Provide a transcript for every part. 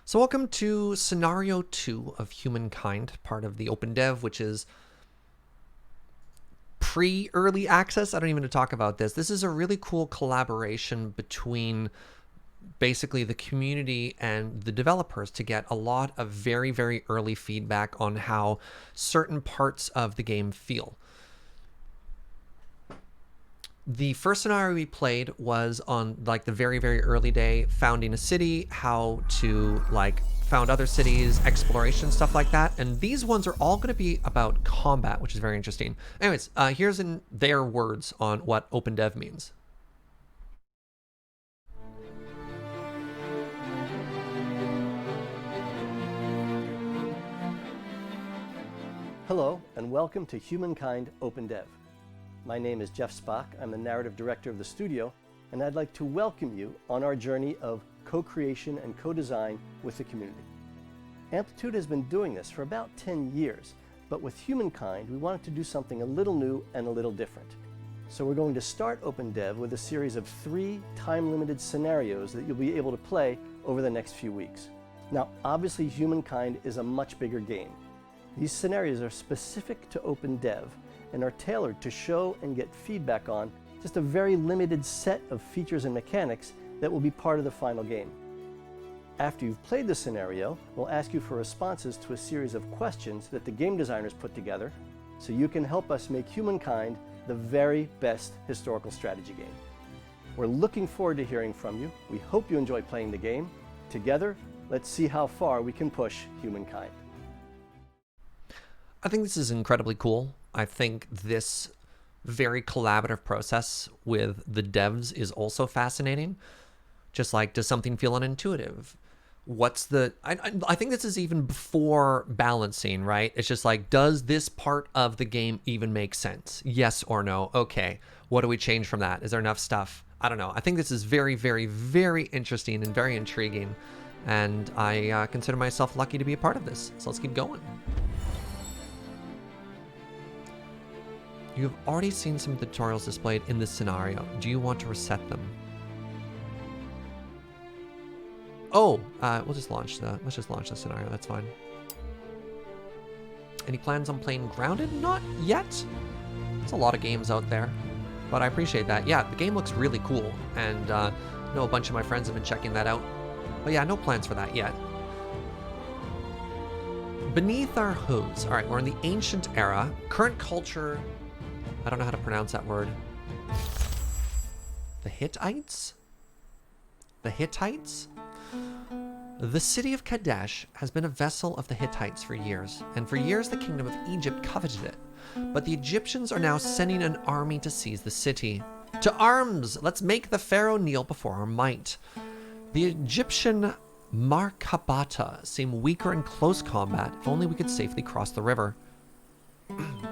So welcome to Scenario 2 of Humankind, part of the OpenDev, which is pre-early access. I don't even want to talk about this. This is a really cool collaboration between basically the community and the developers to get a lot of very, very early feedback on how certain parts of the game feel. The first scenario we played was on like the very, very early day, founding a city, how to like found other cities, exploration, stuff like that. And these ones are all going to be about combat, which is very interesting. Anyways, here's in their words on what OpenDev means. Hello, and welcome to Humankind OpenDev. My name is Jeff Spock. I'm the narrative director of the studio, and I'd like to welcome you on our journey of co-creation and co-design with the community. Amplitude has been doing this for about 10 years, but with Humankind, we wanted to do something a little new and a little different. So we're going to start OpenDev with a series of 3 time-limited scenarios that you'll be able to play over the next few weeks. Now, obviously, Humankind is a much bigger game. These scenarios are specific to OpenDev and are tailored to show and get feedback on just a very limited set of features and mechanics that will be part of the final game. After you've played the scenario, we'll ask you for responses to a series of questions that the game designers put together so you can help us make Humankind the very best historical strategy game. We're looking forward to hearing from you. We hope you enjoy playing the game. Together, let's see how far we can push Humankind. I think this is incredibly cool. I think this very collaborative process with the devs is also fascinating. Just like, does something feel unintuitive? What's the... I think this is even before balancing, right? It's just like, does this part of the game even make sense? Yes or no? Okay. What do we change from that? Is there enough stuff? I don't know. I think this is very, very, very interesting and very intriguing. And I consider myself lucky to be a part of this. So let's keep going. You have already seen some of the tutorials displayed in this scenario. Do you want to reset them? Oh, let's just launch the scenario. That's fine. Any plans on playing Grounded? Not yet. There's a lot of games out there, but I appreciate that. Yeah, the game looks really cool, and I know a bunch of my friends have been checking that out. But yeah, no plans for that yet. Beneath our hooves. All right, we're in the ancient era. Current culture. I don't know how to pronounce that word. The Hittites? The Hittites? The city of Kadesh has been a vessel of the Hittites for years, and for years the kingdom of Egypt coveted it. But the Egyptians are now sending an army to seize the city. To arms! Let's make the pharaoh kneel before our might. The Egyptian Markabata seem weaker in close combat. If only we could safely cross the river.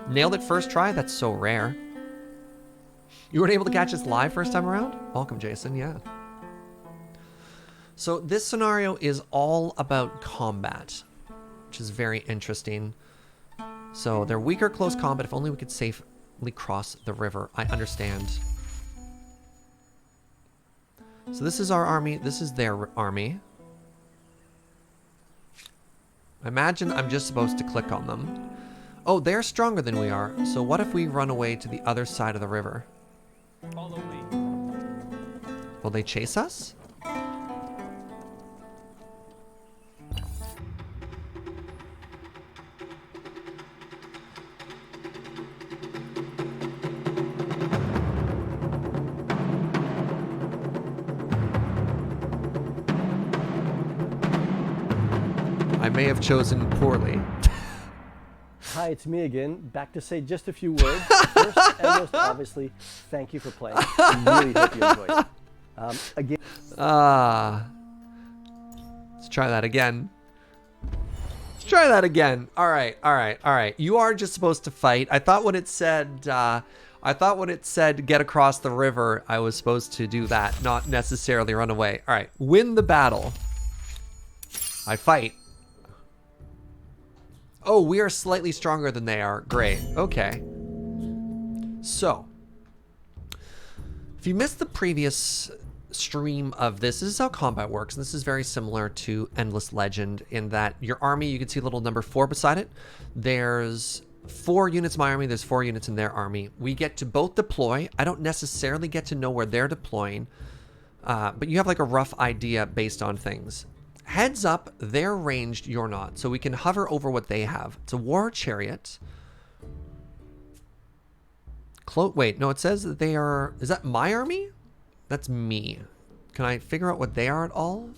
Nailed it first try? That's so rare. You weren't able to catch us live first time around? Welcome, Jason. Yeah. So this scenario is all about combat, which is very interesting. So they're weaker close combat. If only we could safely cross the river. I understand. So this is our army. This is their army. I imagine I'm just supposed to click on them. Oh, they're stronger than we are. So what if we run away to the other side of the river? Follow me. Will they chase us? I may have chosen poorly. Hi, it's me again, back to say just a few words. First and most obviously, thank you for playing. I really hope you enjoyed it. Again. Let's try that again. Let's try that again. All right, all right, all right. You are just supposed to fight. I thought when it said, get across the river, I was supposed to do that, not necessarily run away. All right, win the battle. I fight. Oh, we are slightly stronger than they are. Great. Okay. So, if you missed the previous stream of this. This is how combat works. And this is very similar to Endless Legend in that your army, you can see a little number 4 beside it. There's 4 units in my army. There's 4 units in their army. We get to both deploy. I don't necessarily get to know where they're deploying, but you have like a rough idea based on things. Heads up, they're ranged, you're not. So we can hover over what they have. It's a war chariot. Wait, no, it says that they are... Is that my army? That's me. Can I figure out what they are at all?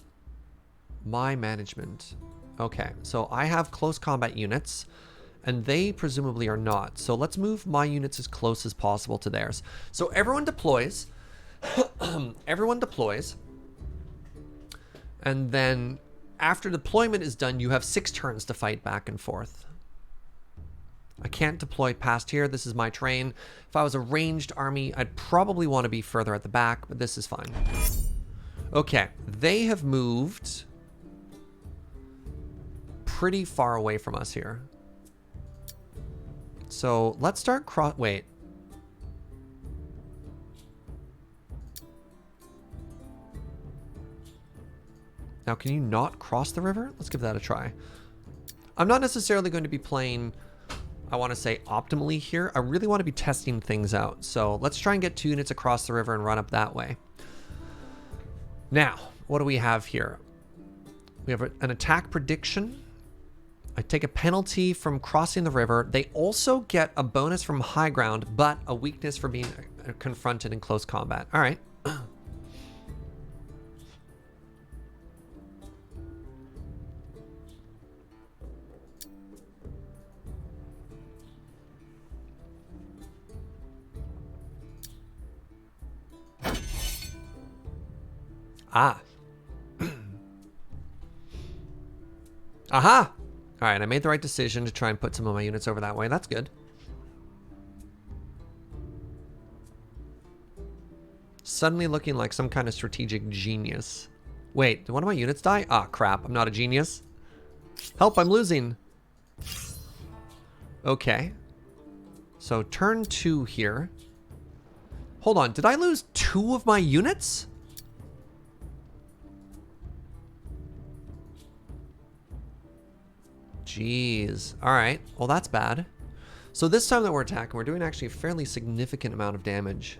My management. Okay, so I have close combat units, and they presumably are not. So let's move my units as close as possible to theirs. So everyone deploys. Everyone deploys. And then after deployment is done, you have 6 turns to fight back and forth. I can't deploy past here. This is my train. If I was a ranged army, I'd probably want to be further at the back, but this is fine. Okay, they have moved pretty far away from us here. So let's start wait. Now, can you not cross the river? Let's give that a try. I'm not necessarily going to be playing, I want to say, optimally here. I really want to be testing things out. So let's try and get 2 units across the river and run up that way. Now, what do we have here? We have an attack prediction. I take a penalty from crossing the river. They also get a bonus from high ground, but a weakness for being confronted in close combat. All right. Ah. Aha! All right, I made the right decision to try and put some of my units over that way. That's good. Suddenly looking like some kind of strategic genius. Wait, did one of my units die? Ah, crap. I'm not a genius. Help, I'm losing. Okay. So turn 2 here. Hold on, did I lose 2 of my units? Jeez. All right. Well, that's bad. So this time that we're attacking, we're doing actually a fairly significant amount of damage.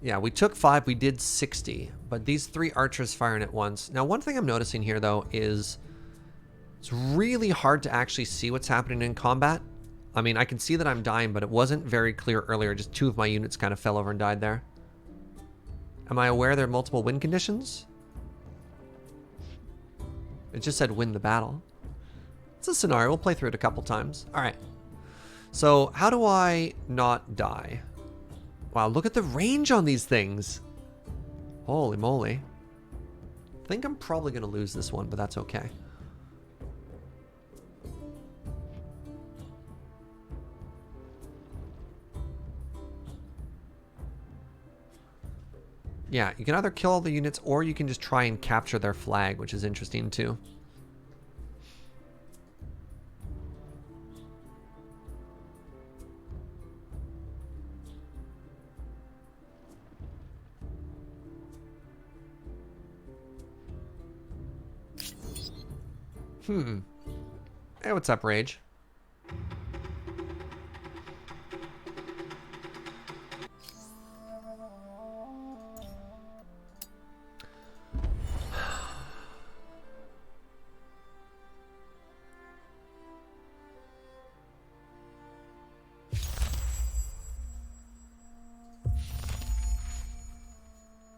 Yeah, we took 5. We did 60. But these 3 archers firing at once. Now, one thing I'm noticing here, though, is it's really hard to actually see what's happening in combat. I mean, I can see that I'm dying, but it wasn't very clear earlier. Just 2 of my units kind of fell over and died there. Am I aware there are multiple win conditions? It just said win the battle. It's a scenario. We'll play through it a couple times. All right. So how do I not die? Wow, look at the range on these things. Holy moly. I think I'm probably going to lose this one, but that's okay. Yeah, you can either kill all the units or you can just try and capture their flag, which is interesting too. Hey, what's up, Rage?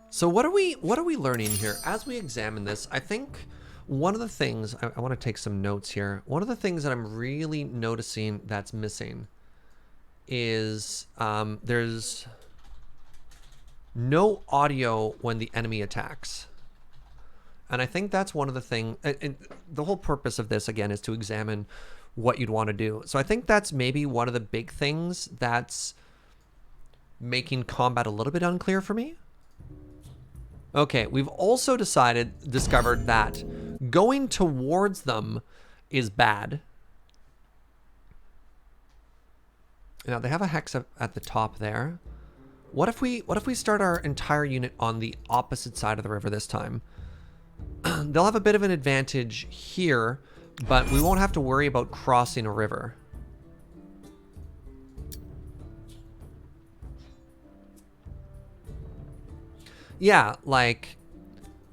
So what are we learning here as we examine this? I think one of the things I want to take some notes here. One of the things that I'm really noticing that's missing is there's no audio when the enemy attacks. And I think that's one of the things, and the whole purpose of this again is to examine what you'd want to do. So I think that's maybe one of the big things that's making combat a little bit unclear for me. Okay, we've also discovered that going towards them is bad. Now, they have a hex at the top there. What if we start our entire unit on the opposite side of the river this time? They'll have a bit of an advantage here, but we won't have to worry about crossing a river. Yeah, like,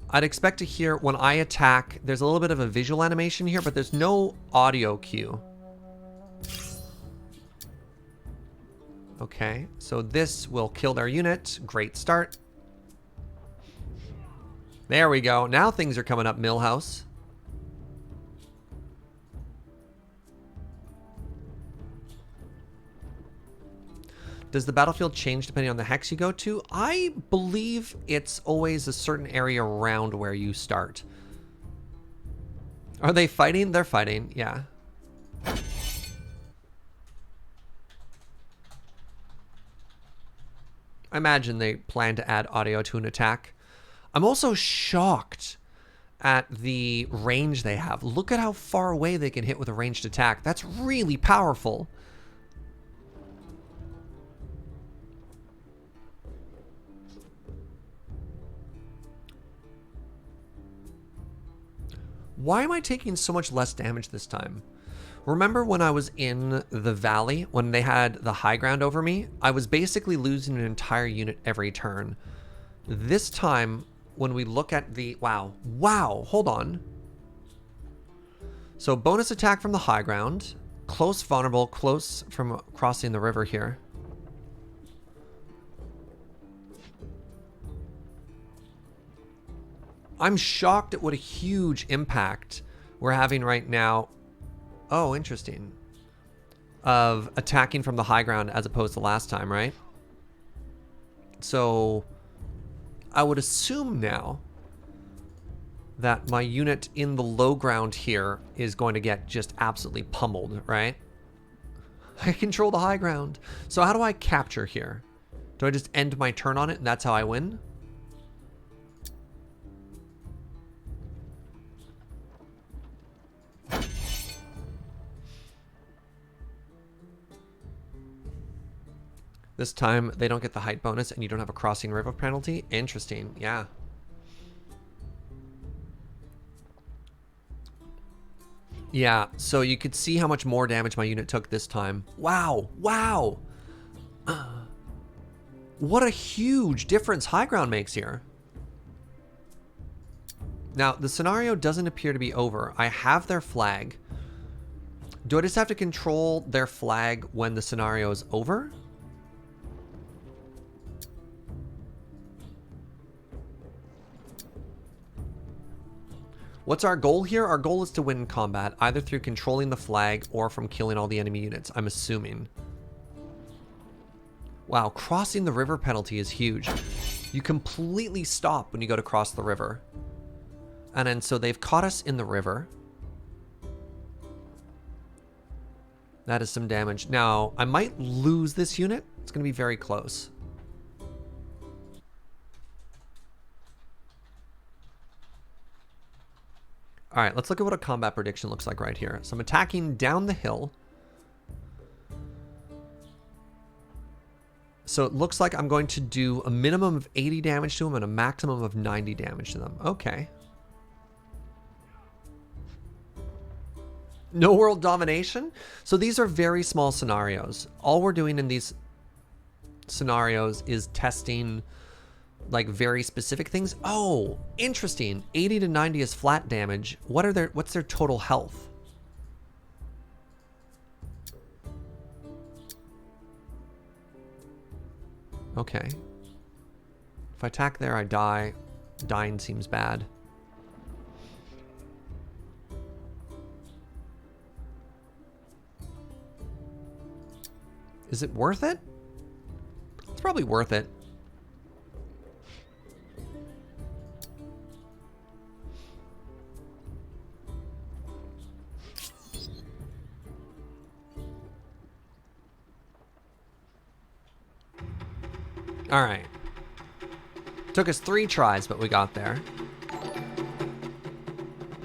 I'd expect to hear when I attack, there's a little bit of a visual animation here, but there's no audio cue. Okay, so this will kill their unit. Great start. There we go. Now things are coming up, Millhouse. Does the battlefield change depending on the hex you go to? I believe it's always a certain area around where you start. Are they fighting? They're fighting, yeah. I imagine they plan to add audio to an attack. I'm also shocked at the range they have. Look at how far away they can hit with a ranged attack. That's really powerful. Why am I taking so much less damage this time? Remember when I was in the valley, when they had the high ground over me? I was basically losing an entire unit every turn. This time, when we look at the... Wow, hold on. So bonus attack from the high ground. Close vulnerable, close from crossing the river here. I'm shocked at what a huge impact we're having right now. Oh, interesting. Of attacking from the high ground as opposed to last time, right? So I would assume now that my unit in the low ground here is going to get just absolutely pummeled, right? I control the high ground. So how do I capture here? Do I just end my turn on it and that's how I win? This time, they don't get the height bonus and you don't have a crossing river penalty. Interesting, yeah. Yeah, so you could see how much more damage my unit took this time. Wow, wow! What a huge difference high ground makes here. Now, the scenario doesn't appear to be over. I have their flag. Do I just have to control their flag when the scenario is over? What's our goal here? Our goal is to win combat, either through controlling the flag or from killing all the enemy units, I'm assuming. Wow, crossing the river penalty is huge. You completely stop when you go to cross the river. And then, so they've caught us in the river. That is some damage. Now, I might lose this unit. It's going to be very close. All right, let's look at what a combat prediction looks like right here. So I'm attacking down the hill. So it looks like I'm going to do a minimum of 80 damage to them and a maximum of 90 damage to them. Okay. No world domination? So these are very small scenarios. All we're doing in these scenarios is testing like very specific things. Oh, interesting. 80 to 90 is flat damage. What's their total health? Okay. If I attack there, I die. Dying seems bad. Is it worth it? It's probably worth it. All right. Took us 3 tries, but we got there.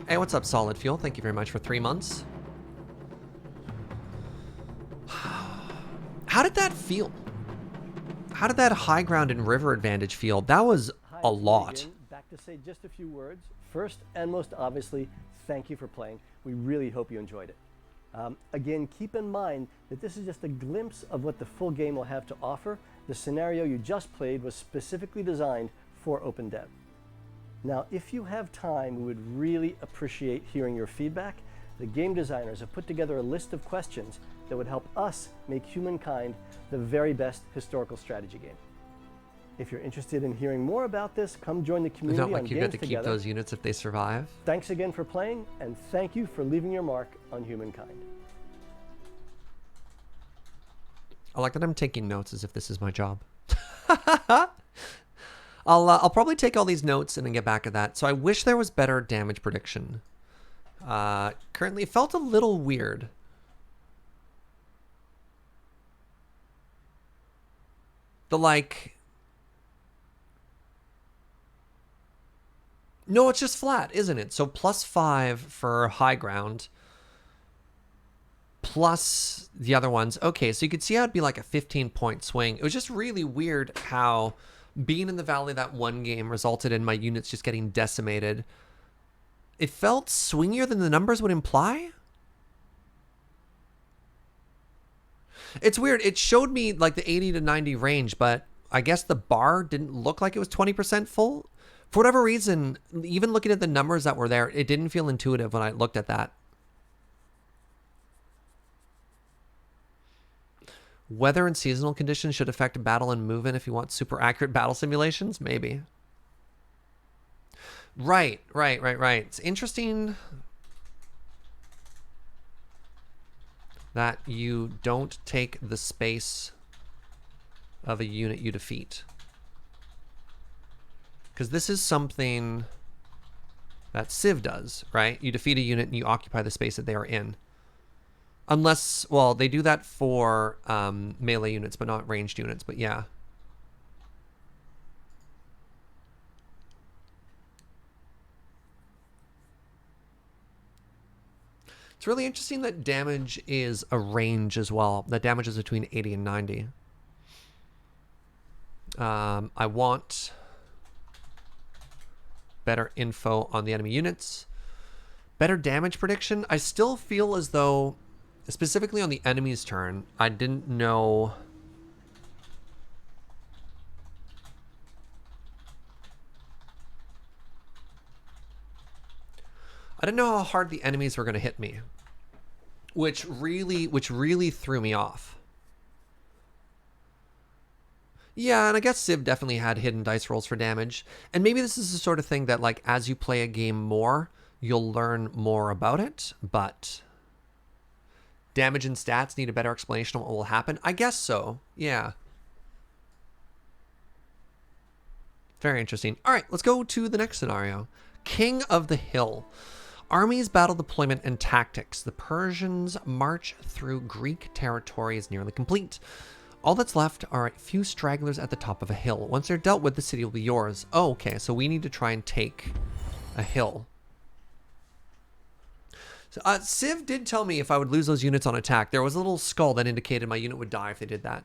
Hey, what's up, Solid Fuel? Thank you very much for 3 months. How did that feel? how did that high ground and river advantage feel? That was Hi, a it's me lot. again, back to say just a few words. First and most obviously, thank you for playing. We really hope you enjoyed it. Again, keep in mind that this is just a glimpse of what the full game will have to offer. The scenario you just played was specifically designed for OpenDev. Now, if you have time, we would really appreciate hearing your feedback. The game designers have put together a list of questions that would help us make Humankind the very best historical strategy game. If you're interested in hearing more about this, come join the It's community not on like you get Games to keep Together. those units if they survive. Thanks again for playing, and thank you for leaving your mark on Humankind. I like that I'm taking notes as if this is my job. I'll probably take all these notes and then get back at that. So I wish there was better damage prediction. Currently, it felt a little weird. The like... No, it's just flat, isn't it? So +5 for high ground. Plus the other ones. Okay, so you could see how it'd be like a 15-point swing. It was just really weird how being in the valley that one game resulted in my units just getting decimated. It felt swingier than the numbers would imply. It's weird. It showed me like the 80 to 90 range, but I guess the bar didn't look like it was 20% full. For whatever reason, even looking at the numbers that were there, it didn't feel intuitive when I looked at that. Weather and seasonal conditions should affect battle and movement if you want super accurate battle simulations? Maybe. Right. It's interesting that you don't take the space of a unit you defeat. Because this is something that Civ does, right? You defeat a unit and you occupy the space that they are in. Unless, well, they do that for melee units, but not ranged units, but yeah. It's really interesting that damage is a range as well. That damage is between 80 and 90. I want better info on the enemy units. Better damage prediction. I still feel as though, specifically on the enemy's turn, I didn't know... I didn't know how hard the enemies were going to hit me, which really threw me off. Yeah, and I guess Civ definitely had hidden dice rolls for damage. And maybe this is the sort of thing that, like, as you play a game more, you'll learn more about it. But damage and stats need a better explanation of what will happen. I guess so. Yeah. Very interesting. All right, let's go to the next scenario. King of the Hill. Armies, battle deployment, and tactics. The Persians' march through Greek territory is nearly complete. All that's left are a few stragglers at the top of a hill. Once they're dealt with, the city will be yours. Oh, okay, so we need to try and take a hill. So, Civ did tell me if I would lose those units on attack. There was a little skull that indicated my unit would die if they did that.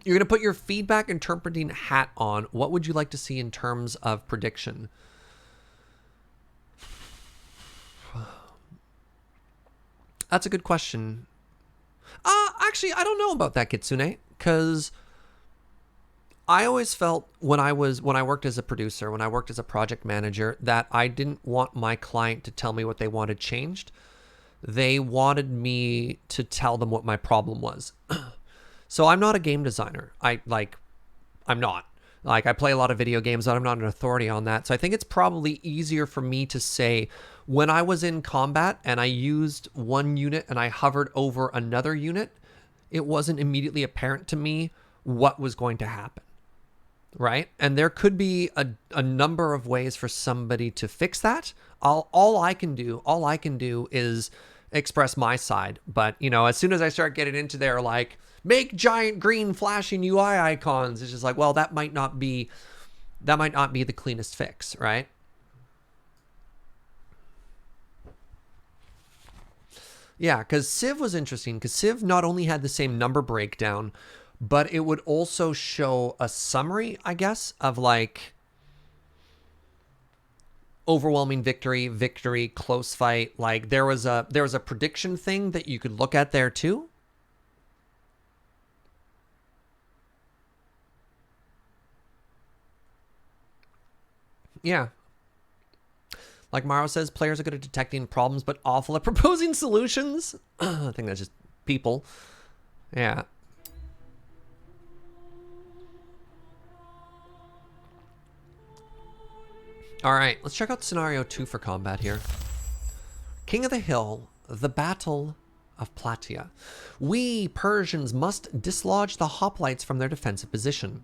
You're going to put your feedback interpreting hat on. What would you like to see in terms of prediction? That's a good question. Actually, I don't know about that, Kitsune, because I always felt when I worked as a producer, when I worked as a project manager, that I didn't want my client to tell me what they wanted changed. They wanted me to tell them what my problem was. So I'm not a game designer. I'm not. Like, I play a lot of video games, but I'm not an authority on that. So I think it's probably easier for me to say, when I was in combat and I used one unit and I hovered over another unit, it wasn't immediately apparent to me what was going to happen, right? And there could be a number of ways for somebody to fix that. All I can do is express my side. But, you know, as soon as I start getting into their, like, make giant green flashing UI icons, it's just like, well, that might not be the cleanest fix, right? Yeah, because Civ was interesting, because Civ not only had the same number breakdown, but it would also show a summary, I guess, of like overwhelming victory, victory, close fight. Like there was a prediction thing that you could look at there too. Yeah. Like Maro says, players are good at detecting problems, but awful at proposing solutions. I think that's just people. Yeah. All right, let's check out scenario 2 for combat here. King of the Hill, the Battle of Plataea. We Persians must dislodge the hoplites from their defensive position.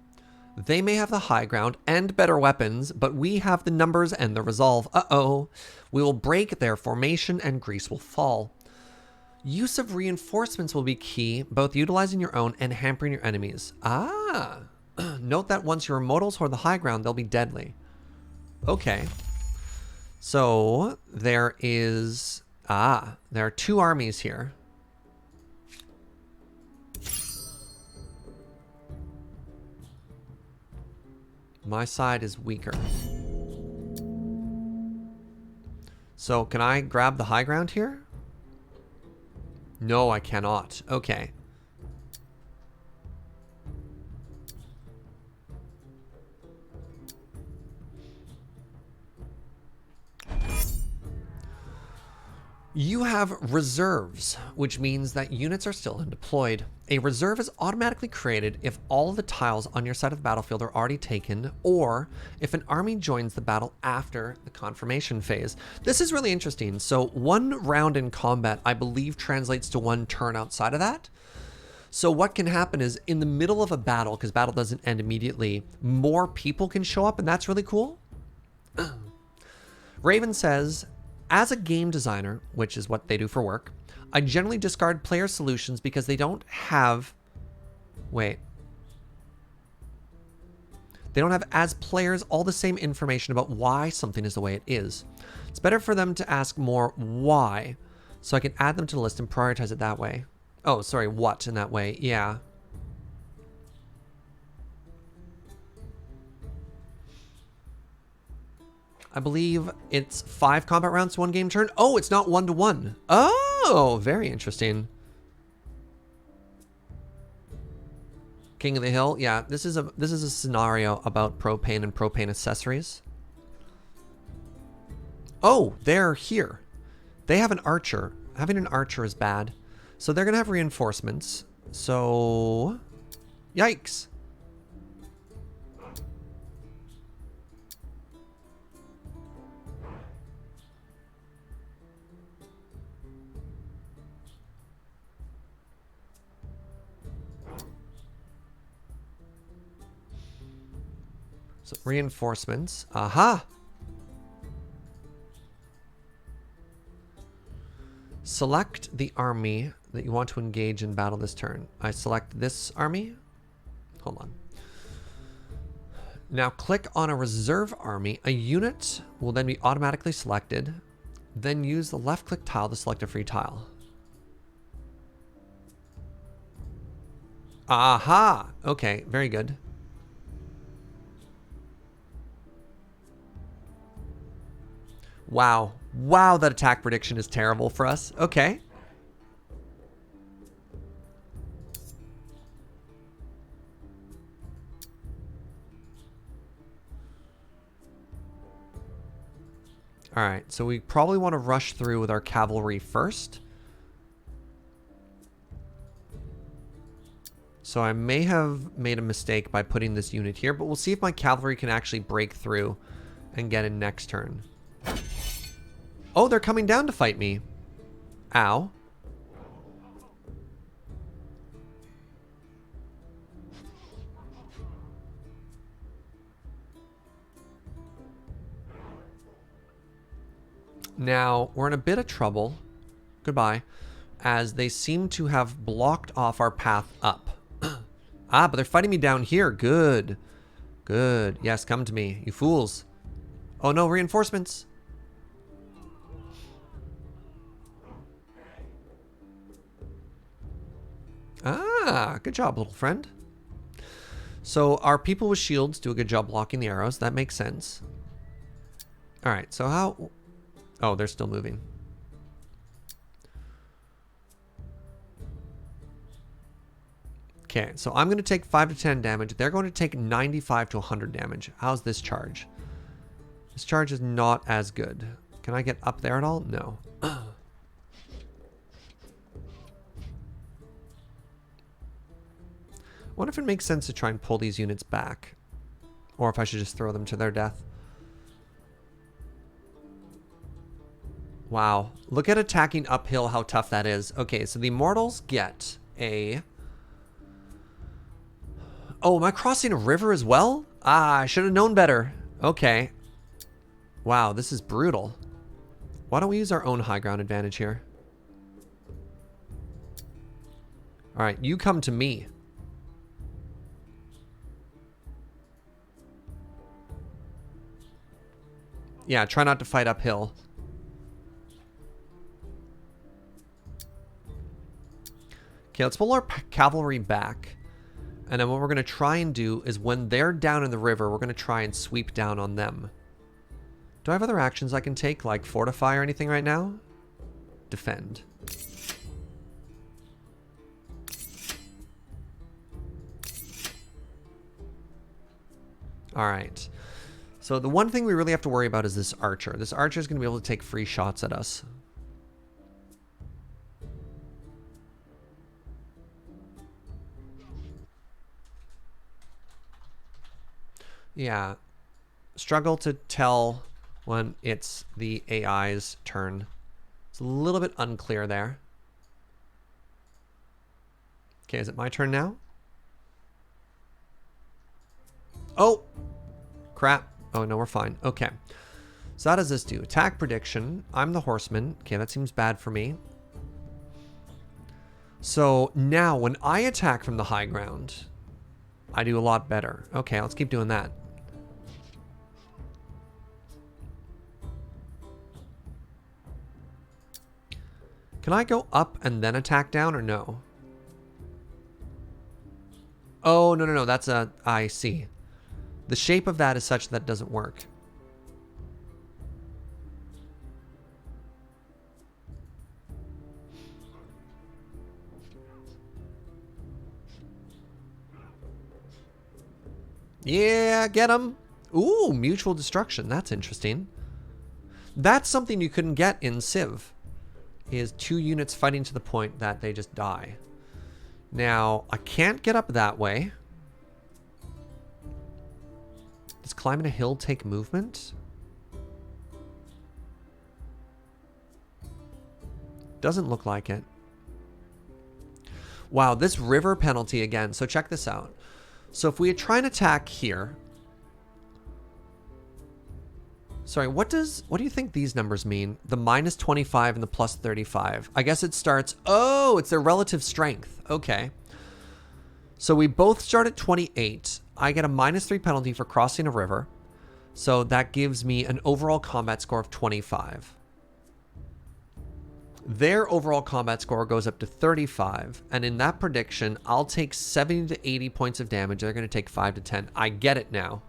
They may have the high ground and better weapons, but we have the numbers and the resolve. Uh-oh. We will break their formation and Greece will fall. Use of reinforcements will be key, both utilizing your own and hampering your enemies. Ah. Note that once your modals hold the high ground, they'll be deadly. Okay. So there are 2 armies here. My side is weaker. So can I grab the high ground here? No, I cannot. Okay. You have reserves, which means that units are still undeployed. A reserve is automatically created if all of the tiles on your side of the battlefield are already taken, or if an army joins the battle after the confirmation phase. This is really interesting. So 1 round in combat, I believe, translates to 1 turn outside of that. So what can happen is in the middle of a battle, because battle doesn't end immediately, more people can show up, and that's really cool. Raven says, as a game designer, which is what they do for work, I generally discard player solutions because they don't have... Wait. They don't have, as players, all the same information about why something is the way it is. It's better for them to ask more why, so I can add them to the list and prioritize it that way. Oh, sorry, what in that way? Yeah. I believe it's 5 combat rounds, 1 game turn. Oh, it's not 1-to-1. Oh, very interesting. King of the Hill. Yeah, this is a scenario about propane and propane accessories. Oh, they're here. They have an archer. Having an archer is bad. So they're gonna have reinforcements. So, yikes. So reinforcements. Aha! Select the army that you want to engage in battle this turn. I select this army. Hold on. Now click on a reserve army. A unit will then be automatically selected. Then use the left click tile to select a free tile. Aha! Okay, very good. Wow. Wow, that attack prediction is terrible for us. Okay. All right, so we probably want to rush through with our cavalry first. So I may have made a mistake by putting this unit here, but we'll see if my cavalry can actually break through and get in next turn. Oh, they're coming down to fight me. Ow. Now, we're in a bit of trouble. Goodbye. As they seem to have blocked off our path up. Ah, but they're fighting me down here. Good. Good. Yes, come to me, you fools. Oh no, reinforcements. Ah, good job, little friend. So our people with shields do a good job blocking the arrows. That makes sense. All right, so how... Oh, they're still moving. Okay, so I'm going to take 5 to 10 damage. They're going to take 95 to 100 damage. How's this charge? This charge is not as good. Can I get up there at all? No. I wonder if it makes sense to try and pull these units back. Or if I should just throw them to their death. Wow. Look at attacking uphill, how tough that is. Okay, so the Immortals get a... Oh, am I crossing a river as well? Ah, I should have known better. Okay. Wow, this is brutal. Why don't we use our own high ground advantage here? All right, you come to me. Yeah, try not to fight uphill. Okay, let's pull our cavalry back. And then what we're going to try and do is when they're down in the river, we're going to try and sweep down on them. Do I have other actions I can take, like fortify or anything right now? Defend. All right. So the one thing we really have to worry about is this archer. This archer is going to be able to take free shots at us. Yeah. Struggle to tell when it's the AI's turn. It's a little bit unclear there. Okay, is it my turn now? Oh! Crap. Oh, no, we're fine. Okay. So how does this do? Attack prediction. I'm the horseman. Okay, that seems bad for me. So now when I attack from the high ground, I do a lot better. Okay, let's keep doing that. Can I go up and then attack down or no? Oh, no, no, no. That's a... I see. The shape of that is such that it doesn't work. Yeah, get him. Ooh, mutual destruction. That's interesting. That's something you couldn't get in Civ. Is 2 units fighting to the point that they just die. Now, I can't get up that way. Does climbing a hill take movement? Doesn't look like it. Wow, this river penalty again. So check this out. So if we try and attack here. Sorry, what do you think these numbers mean? The minus 25 and the plus 35. I guess it starts... Oh, it's their relative strength. Okay. So we both start at 28. I get a minus 3 penalty for crossing a river. So that gives me an overall combat score of 25. Their overall combat score goes up to 35. And in that prediction, I'll take 70 to 80 points of damage. They're going to take 5 to 10. I get it now.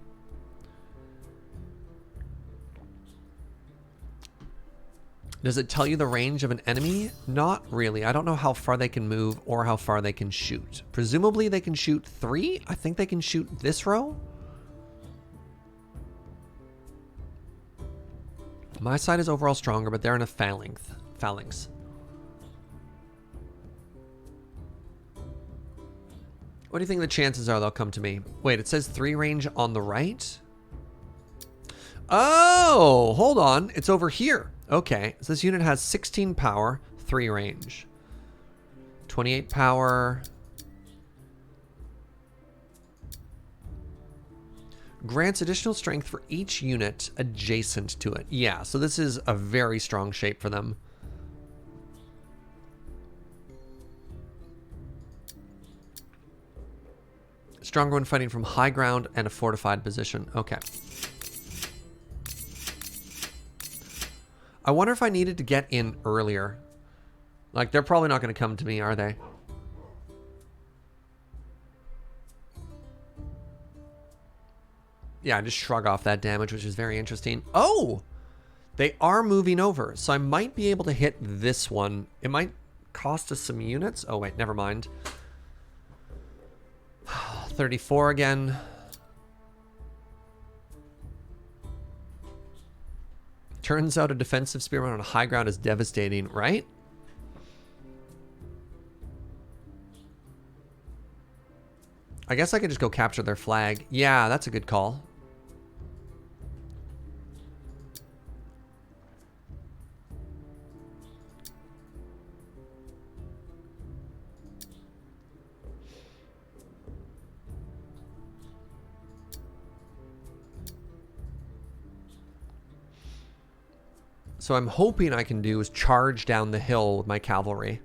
Does it tell you the range of an enemy? Not really. I don't know how far they can move or how far they can shoot. Presumably they can shoot 3. I think they can shoot this row. My side is overall stronger, but they're in a phalanx. What do you think the chances are they'll come to me? Wait, it says 3 range on the right? Oh, hold on. It's over here. Okay, so this unit has 16 power, 3 range. 28 power. Grants additional strength for each unit adjacent to it. Yeah, so this is a very strong shape for them. Stronger when fighting from high ground and a fortified position. Okay. I wonder if I needed to get in earlier. Like, they're probably not going to come to me, are they? Yeah, just shrug off that damage, which is very interesting. Oh! They are moving over, so I might be able to hit this one. It might cost us some units. Oh, wait, never mind. 34 again. Turns out a defensive spearman on a high ground is devastating, right? I guess I could just go capture their flag. Yeah, that's a good call. So I'm hoping I can do is charge down the hill with my cavalry.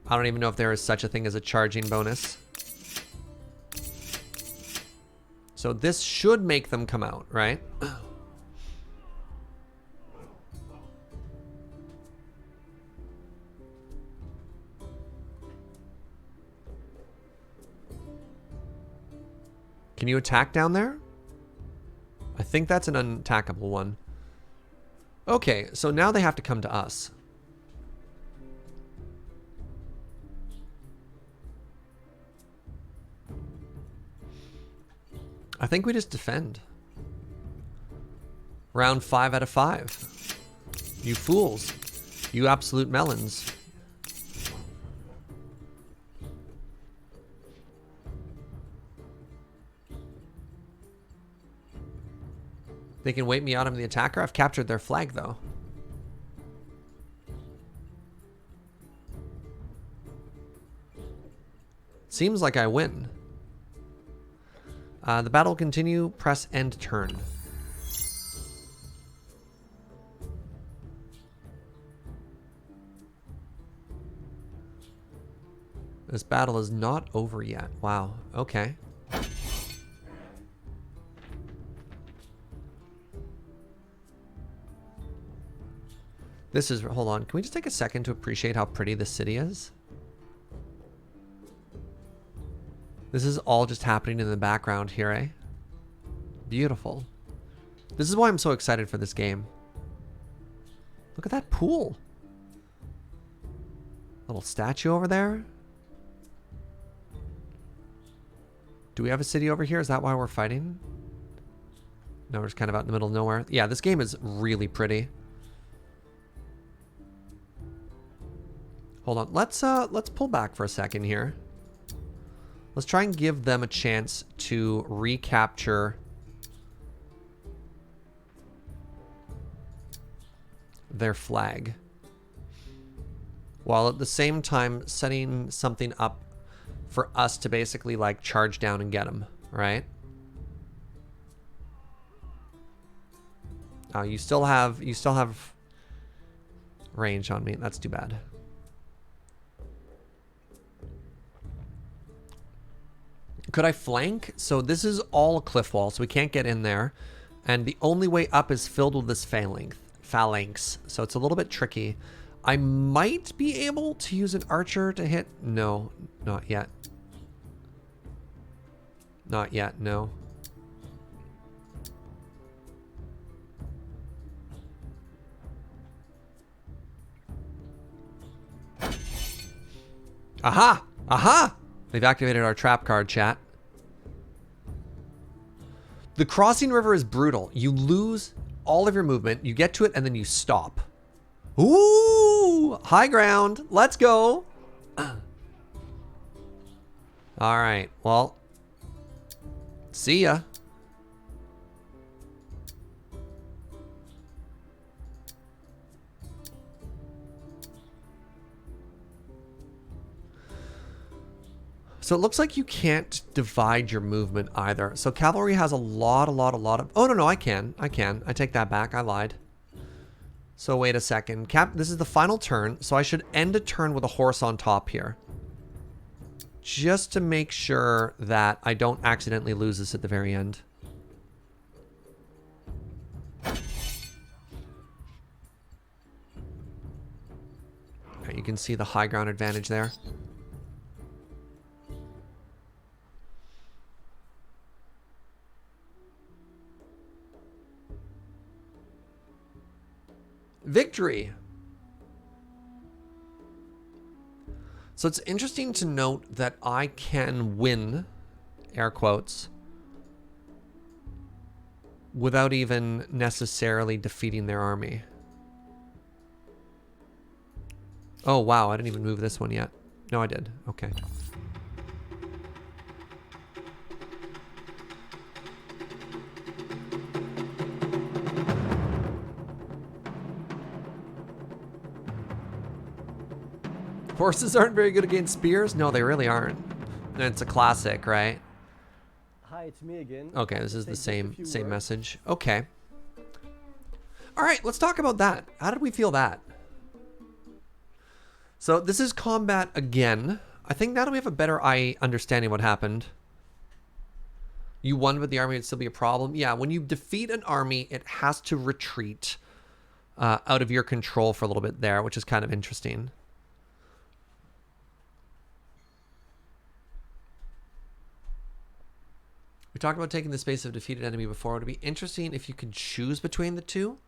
I don't even know if there is such a thing as a charging bonus. So this should make them come out, right? Can you attack down there? I think that's an unattackable one. Okay, so now they have to come to us. I think we just defend. Round 5 out of 5. You fools. You absolute melons. They can wait me out on the attacker. I've captured their flag, though. Seems like I win. The battle will continue. Press end turn. This battle is not over yet. Wow. Okay. This is, hold on, can we just take a second to appreciate how pretty this city is? This is all just happening in the background here, eh? Beautiful. This is why I'm so excited for this game. Look at that pool. Little statue over there. Do we have a city over here? Is that why we're fighting? No, we're just kind of out in the middle of nowhere. Yeah, this game is really pretty. Hold on, let's pull back for a second here. Let's try and give them a chance to recapture their flag, while at the same time setting something up for us to basically like charge down and get them, right? Oh, you still have range on me. That's too bad. Could I flank? So this is all a cliff wall, so we can't get in there. And the only way up is filled with this phalanx. So it's a little bit tricky. I might be able to use an archer to hit. No, not yet. Not yet, no. Aha! Aha! They've activated our trap card, chat. The crossing river is brutal. You lose all of your movement. You get to it and then you stop. Ooh! High ground. Let's go. All right. Well, see ya. So it looks like you can't divide your movement either. So cavalry has a lot of... Oh, no, I can. I take that back. I lied. So wait a second. This is the final turn. So I should end a turn with a horse on top here. Just to make sure that I don't accidentally lose this at the very end. Right, you can see the high ground advantage there. Victory. So it's interesting to note that I can win, air quotes, without even necessarily defeating their army. Oh, wow. I didn't even move this one yet. No, I did. Okay. Horses aren't very good against spears? No, they really aren't. And it's a classic, right? Hi, it's me again. Okay, this is Say the just a same few words. message. Okay. All right, let's talk about that. How did we feel that? So this is combat again. I think now that we have a better understanding what happened. You won, but the army would still be a problem. Yeah, when you defeat an army, it has to retreat out of your control for a little bit there, which is kind of interesting. We talked about taking the space of a defeated enemy before. It would be interesting if you could choose between the two.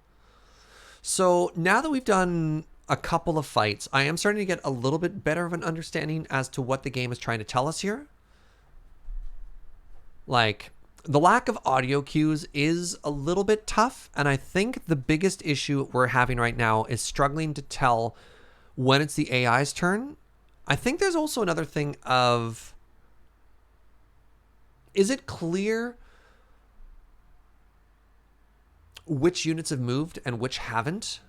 So now that we've done a couple of fights, I am starting to get a little bit better of an understanding as to what the game is trying to tell us here. Like, the lack of audio cues is a little bit tough, and I think the biggest issue we're having right now is struggling to tell when it's the AI's turn. I think there's also another thing of, is it clear which units have moved and which haven't?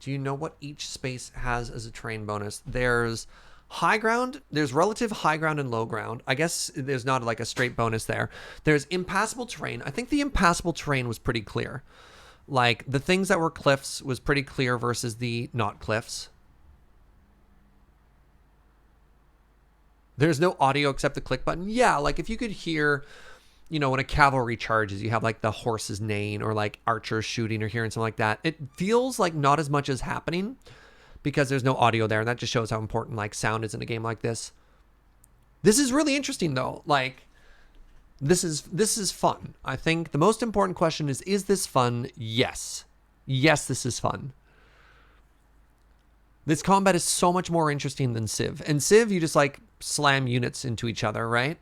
Do you know what each space has as a terrain bonus? There's high ground, there's relative high ground and low ground. I guess there's not like a straight bonus there. There's impassable terrain. I think the impassable terrain was pretty clear. Like the things that were cliffs was pretty clear versus the not cliffs. There's no audio except the click button. Yeah, like if you could hear, you know, when a cavalry charges, you have like the horse's neighing or like archers shooting or hearing something like that. It feels like not as much is happening because there's no audio there. And that just shows how important like sound is in a game like this. This is really interesting though. Like this is fun. I think the most important question is this fun? Yes. Yes, this is fun. This combat is so much more interesting than Civ. And Civ, you just like slam units into each other, right?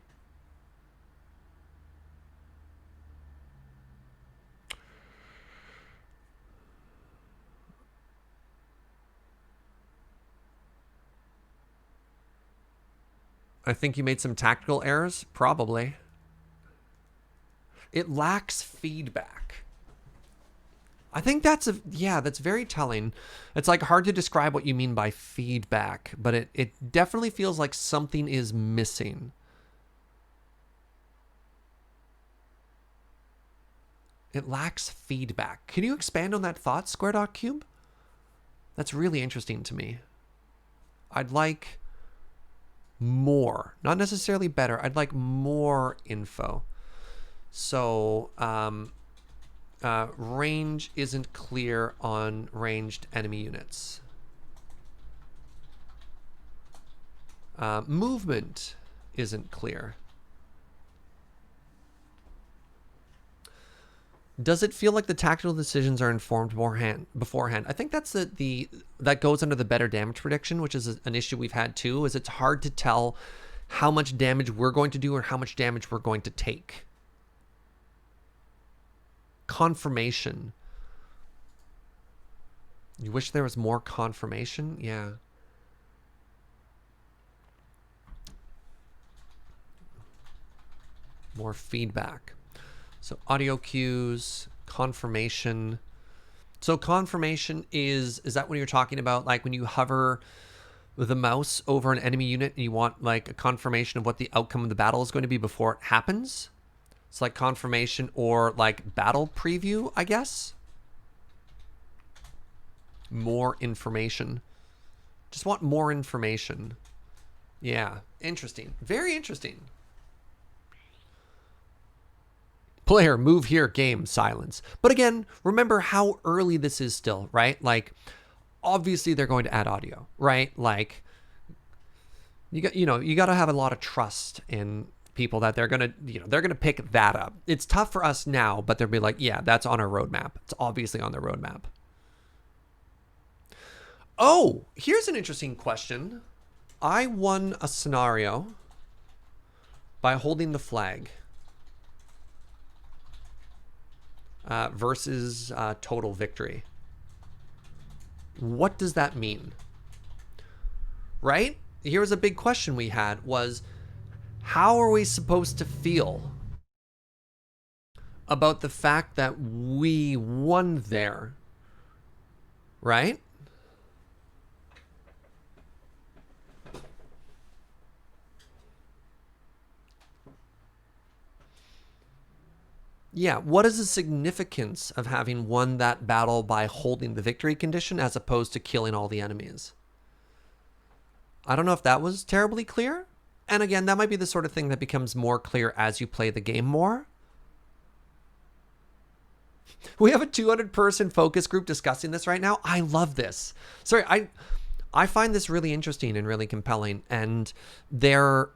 I think you made some tactical errors, probably. It lacks feedback. I think that's that's very telling. It's like hard to describe what you mean by feedback, but it definitely feels like something is missing. It lacks feedback. Can you expand on that thought, Square.Cube? That's really interesting to me. I'd like more, not necessarily better. I'd like more info. So, range isn't clear on ranged enemy units. Movement isn't clear. Does it feel like the tactical decisions are informed beforehand? I think that's that goes under the better damage prediction, which is an issue we've had too, is it's hard to tell how much damage we're going to do or how much damage we're going to take. Confirmation. You wish there was more confirmation? Yeah. More feedback. So audio cues, confirmation. So confirmation is that when you're talking about like when you hover the mouse over an enemy unit and you want like a confirmation of what the outcome of the battle is going to be before it happens? It's like confirmation or like battle preview, I guess. More information. Just want more information. Yeah, interesting. Very interesting. Player, move here, game, silence. But again, remember how early this is still, right? Like, obviously they're going to add audio, right? Like, you got to have a lot of trust in people that they're gonna, they're gonna pick that up. It's tough for us now, but they'll be like, yeah, that's on our roadmap. It's obviously on their roadmap. Oh, here's an interesting question. I won a scenario by holding the flag versus total victory. What does that mean? Right? Here's a big question we had was, how are we supposed to feel about the fact that we won there? Right? Yeah, what is the significance of having won that battle by holding the victory condition as opposed to killing all the enemies? I don't know if that was terribly clear. And again, that might be the sort of thing that becomes more clear as you play the game more. We have a 200-person focus group discussing this right now. I love this. Sorry, I find this really interesting and really compelling. And they're,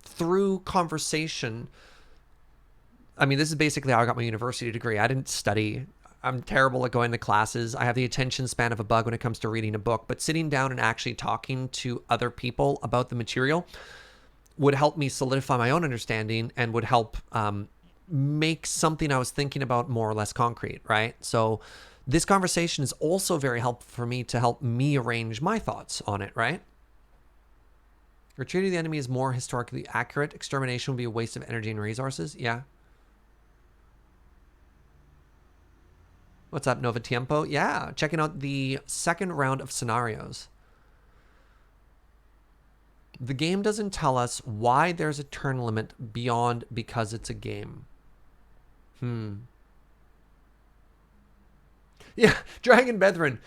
through conversation, I mean, this is basically how I got my university degree. I didn't study. I'm terrible at going to classes. I have the attention span of a bug when it comes to reading a book. But sitting down and actually talking to other people about the material would help me solidify my own understanding and would help make something I was thinking about more or less concrete, right? So this conversation is also very helpful for me to help me arrange my thoughts on it, right? Retreating the enemy is more historically accurate. Extermination would be a waste of energy and resources. Yeah. What's up, Nova Tiempo? Yeah, checking out the second round of scenarios. The game doesn't tell us why there's a turn limit beyond because it's a game. Yeah, Dragon Bethrin.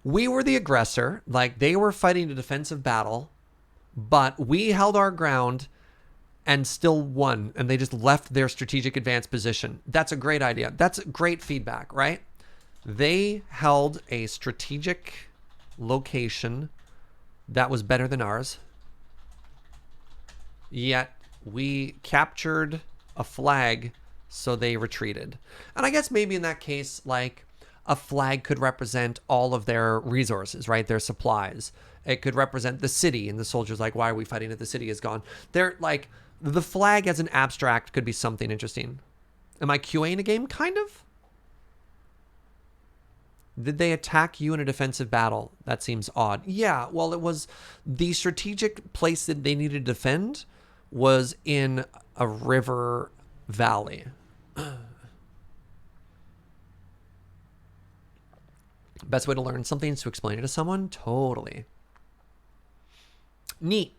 We were the aggressor. Like, they were fighting a defensive battle, but we held our ground and still won, and they just left their strategic advanced position. That's a great idea. That's great feedback, right? They held a strategic location that was better than ours, yet we captured a flag, so they retreated. And I guess maybe in that case, like, a flag could represent all of their resources, right? Their supplies. It could represent the city, and the soldiers like, why are we fighting if the city is gone? They're like, the flag as an abstract could be something interesting. Am I QAing a game? Kind of. Did they attack you in a defensive battle? That seems odd. Yeah, well, it was the strategic place that they needed to defend was in a river valley. Best way to learn something is to explain it to someone? Totally. Neat.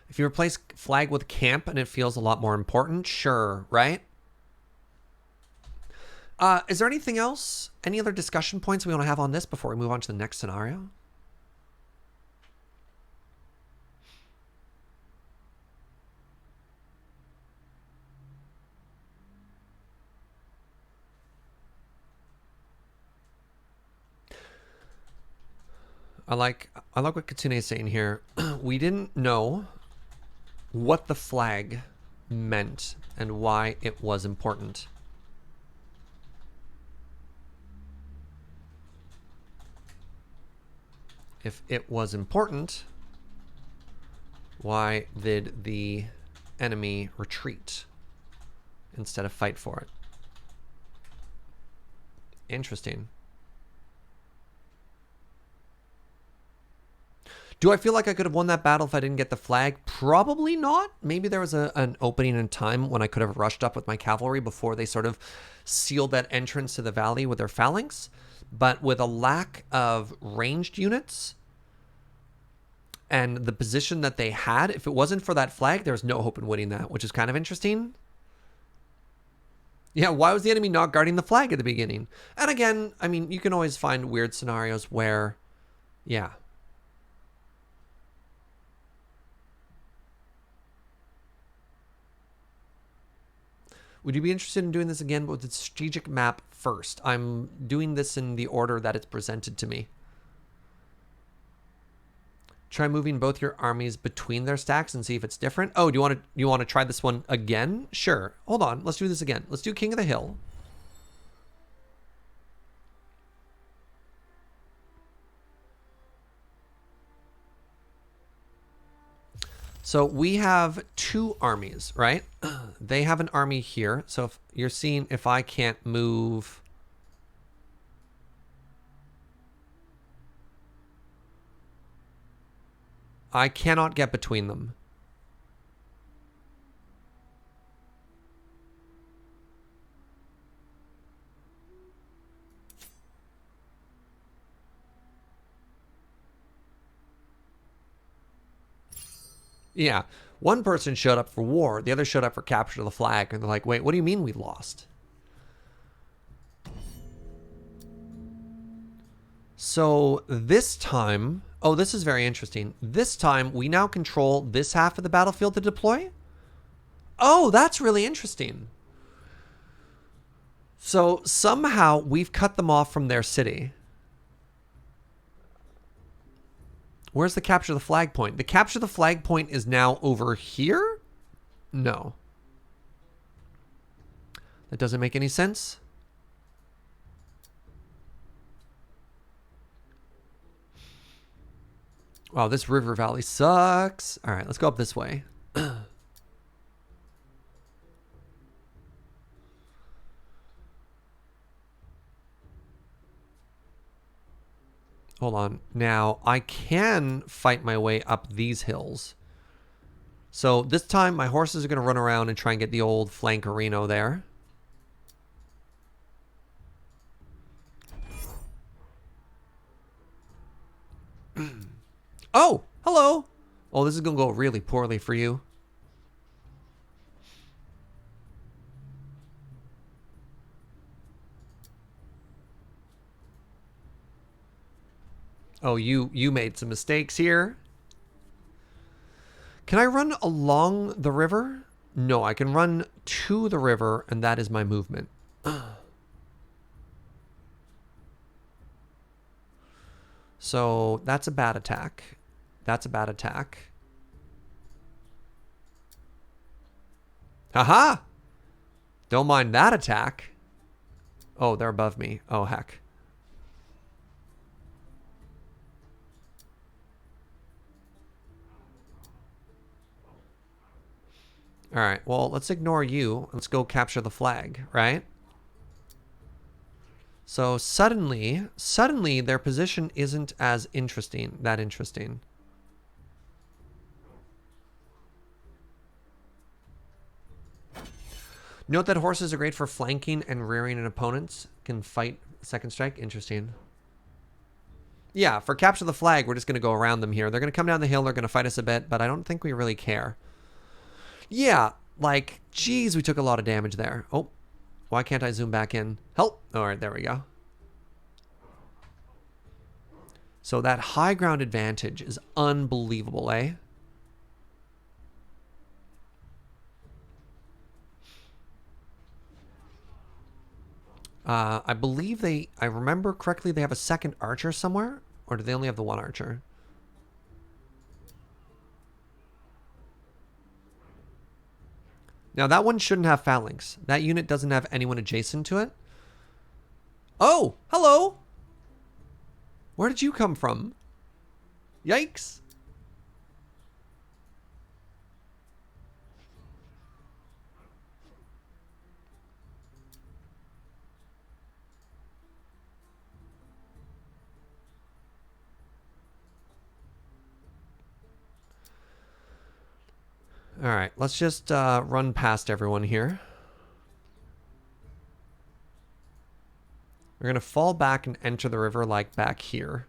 If you replace flag with camp and it feels a lot more important, sure, right? Is there anything else? Any other discussion points we want to have on this before we move on to the next scenario? I like what Katsune is saying here. We didn't know what the flag meant and why it was important. If it was important, why did the enemy retreat instead of fight for it? Interesting. Do I feel like I could have won that battle if I didn't get the flag? Probably not. Maybe there was an opening in time when I could have rushed up with my cavalry before they sort of sealed that entrance to the valley with their phalanx. But with a lack of ranged units and the position that they had, if it wasn't for that flag, there's no hope in winning that, which is kind of interesting. Yeah, why was the enemy not guarding the flag at the beginning? And again, I mean, you can always find weird scenarios where, yeah. Would you be interested in doing this again, but with the strategic map first? I'm doing this in the order that it's presented to me. Try moving both your armies between their stacks and see if it's different. Oh, do you want to try this one again? Sure. Hold on. Let's do this again. Let's do King of the Hill. So we have 2 armies, right? They have an army here. So if you're seeing if I can't move. I cannot get between them. Yeah. One person showed up for war. The other showed up for capture of the flag. And they're like, wait, what do you mean we lost? So this time... Oh, this is very interesting. This time, we now control this half of the battlefield to deploy. Oh, that's really interesting. So somehow we've cut them off from their city. Where's the capture the flag point? The capture the flag point is now over here? No. That doesn't make any sense. Wow, this river valley sucks. All right, let's go up this way. Hold on. Now, I can fight my way up these hills. So this time, my horses are going to run around and try and get the old flankerino there. Oh, hello. Oh, this is going to go really poorly for you. Oh, you made some mistakes here. Can I run along the river? No, I can run to the river, and that is my movement. So that's a bad attack. That's a bad attack. Haha! Don't mind that attack. Oh, they're above me. Oh, heck. All right, well, let's ignore you. Let's go capture the flag, right? So suddenly their position isn't as that interesting. Note that horses are great for flanking and rearing an opponents. Can fight second strike. Interesting. Yeah, for capture the flag, we're just going to go around them here. They're going to come down the hill. They're going to fight us a bit, but I don't think we really care. Yeah, like, geez, we took a lot of damage there. Oh, why can't I zoom back in? Help. All right, there we go. So that high ground advantage is unbelievable, eh? I believe I remember correctly, they have a second archer somewhere? Or do they only have the one archer? Now, that one shouldn't have phalanx. That unit doesn't have anyone adjacent to it. Oh, hello. Where did you come from? Yikes. All right, let's just run past everyone here. We're going to fall back and enter the river like back here.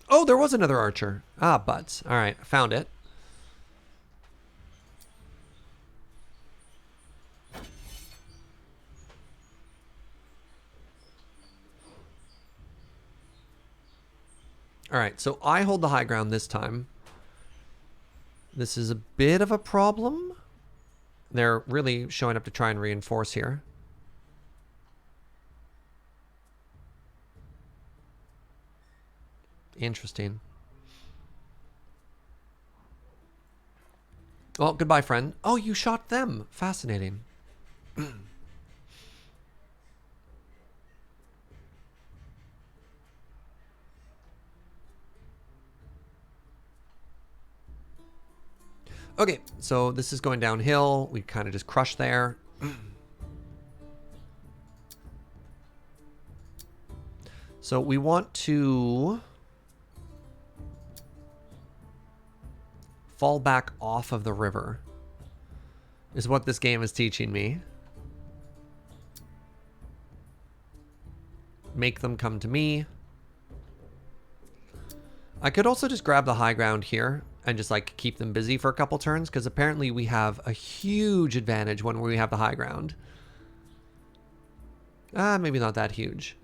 Oh, there was another archer. Ah, butts. All right, found it. All right, so I hold the high ground this time. This is a bit of a problem. They're really showing up to try and reinforce here. Interesting. Well, goodbye, friend. Oh, you shot them. Fascinating. Okay, so this is going downhill. We kind of just crushed there. So we want to fall back off of the river, is what this game is teaching me. Make them come to me. I could also just grab the high ground here and just like keep them busy for a couple turns, because apparently we have a huge advantage when we have the high ground. Maybe not that huge.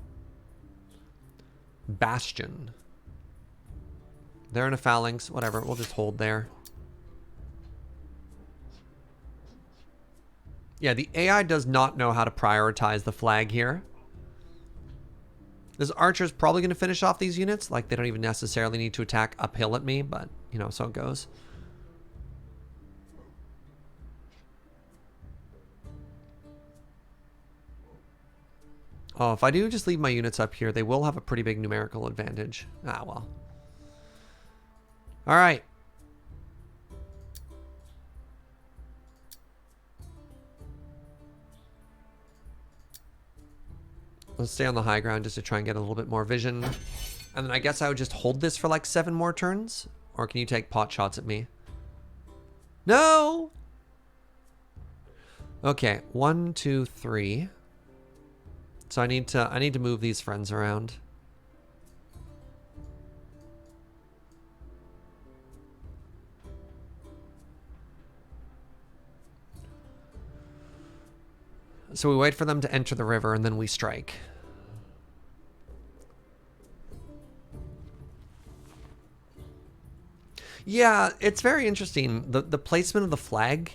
Bastion. They're in a phalanx. Whatever. We'll just hold there. Yeah, the AI does not know how to prioritize the flag here. This archer's probably going to finish off these units. Like, they don't even necessarily need to attack uphill at me, but, you know, so it goes. Oh, if I do just leave my units up here, they will have a pretty big numerical advantage. Ah, well. All right. Let's stay on the high ground just to try and get a little bit more vision. And then I guess I would just hold this for like 7 more turns. Or can you take pot shots at me? No! Okay, 1, 2, 3. So I need to move these friends around. So we wait for them to enter the river and then we strike. Yeah, it's very interesting. The placement of the flag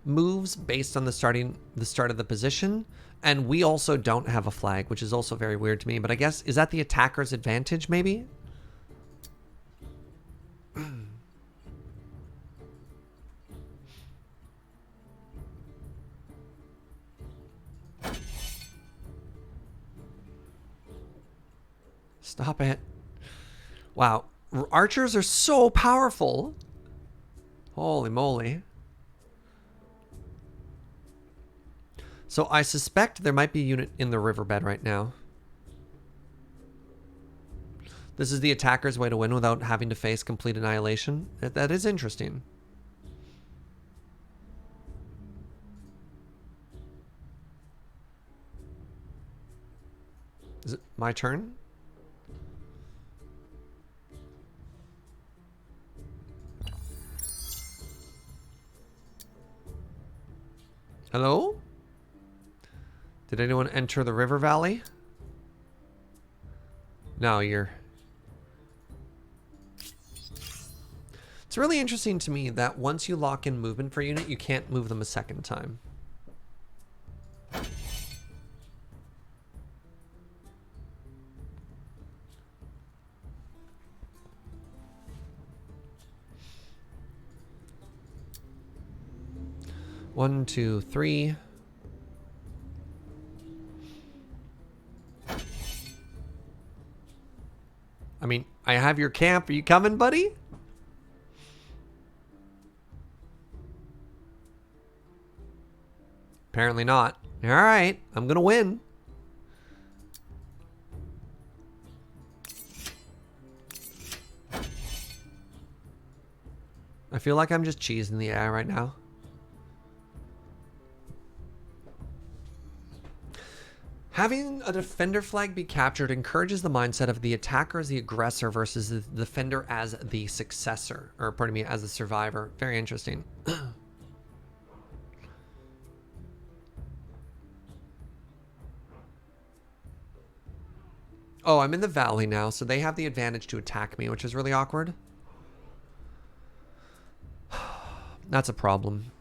moves based on the start of the position, and we also don't have a flag, which is also very weird to me. But I guess, is that the attacker's advantage, maybe? Stop it. Wow. Archers are so powerful. Holy moly. So I suspect there might be a unit in the riverbed right now. This is the attacker's way to win without having to face complete annihilation. That is interesting. Is it my turn? Hello? Did anyone enter the river valley? No, you're... It's really interesting to me that once you lock in movement for a unit, you can't move them a second time. One, two, three. I mean, I have your camp. Are you coming, buddy? Apparently not. All right, I'm gonna win. I feel like I'm just cheesing the AI right now. Having a defender flag be captured encourages the mindset of the attacker as the aggressor versus the defender as the successor, or pardon me, as the survivor. Very interesting. Oh, I'm in the valley now, so they have the advantage to attack me, which is really awkward. That's a problem.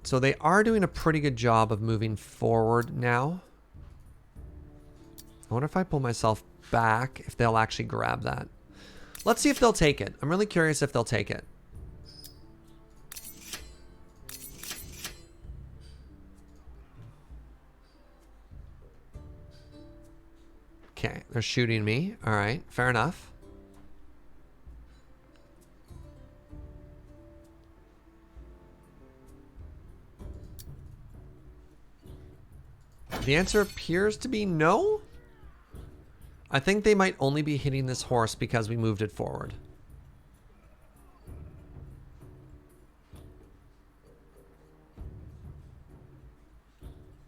So they are doing a pretty good job of moving forward now. I wonder if I pull myself back if they'll actually grab that. Let's see if they'll take it. I'm really curious if they'll take it. Okay, they're shooting me. All right, fair enough. The answer appears to be no. I think they might only be hitting this horse because we moved it forward.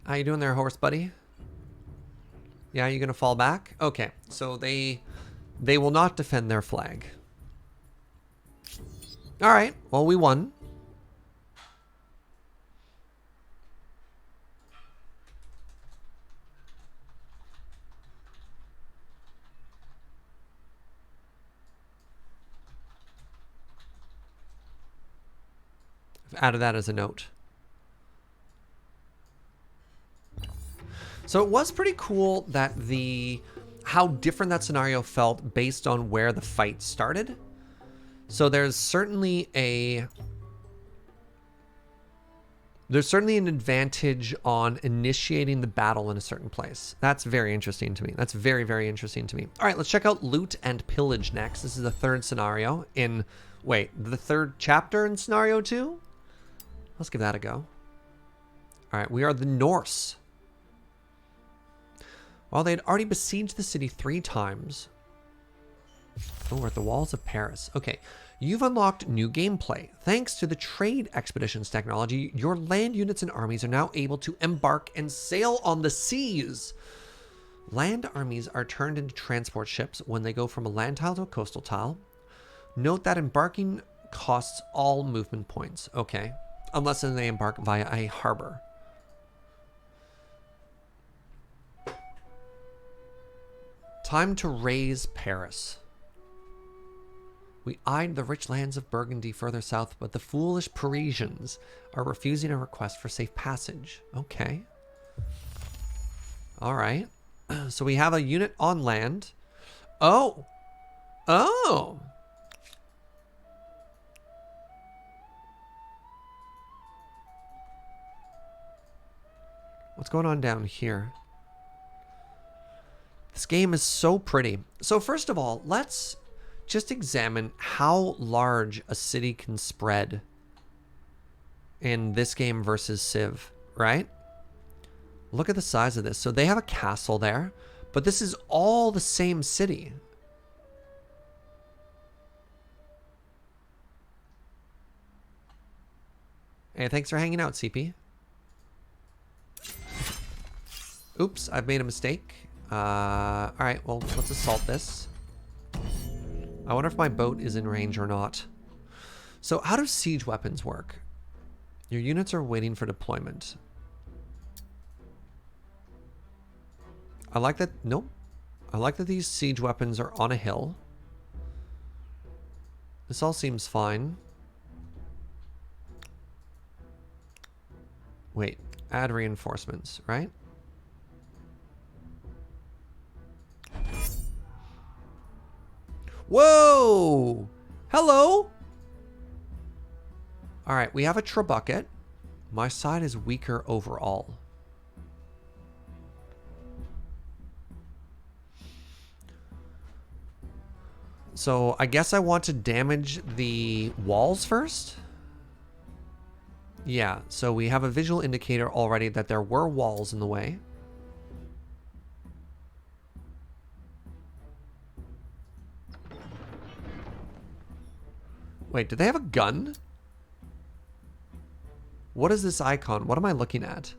How you doing there, horse buddy? Yeah, you gonna fall back? Okay, so they will not defend their flag. All right, well, we won. I've added that as a note. So it was pretty cool that how different that scenario felt based on where the fight started. So there's certainly an advantage on initiating the battle in a certain place. That's very interesting to me. That's very, very interesting to me. All right, let's check out loot and pillage next. This is the third scenario in, wait, the third chapter in scenario 2? Let's give that a go. All right, we are the Norse. While they had already besieged the city 3 times. Oh, we're at the walls of Paris. Okay, you've unlocked new gameplay. Thanks to the trade expeditions technology, your land units and armies are now able to embark and sail on the seas. Land armies are turned into transport ships when they go from a land tile to a coastal tile. Note that embarking costs all movement points. Okay, unless they embark via a harbor. Time to raise Paris. We eyed the rich lands of Burgundy further south, but the foolish Parisians are refusing a request for safe passage. Okay. All right. So we have a unit on land. Oh. Oh. What's going on down here? This game is so pretty. So first of all, let's just examine how large a city can spread in this game versus Civ, right? Look at the size of this. So they have a castle there, but this is all the same city. Hey, thanks for hanging out, CP. Oops, I've made a mistake. All right, well, let's assault this. I wonder if my boat is in range or not. So how do siege weapons work? Your units are waiting for deployment. I like that. Nope. I like that these siege weapons are on a hill. This all seems fine. Wait, add reinforcements, right? Whoa! Hello! Alright, we have a trebuchet. My side is weaker overall. So I guess I want to damage the walls first? Yeah, so we have a visual indicator already that there were walls in the way. Wait, do they have a gun? What is this icon? What am I looking at?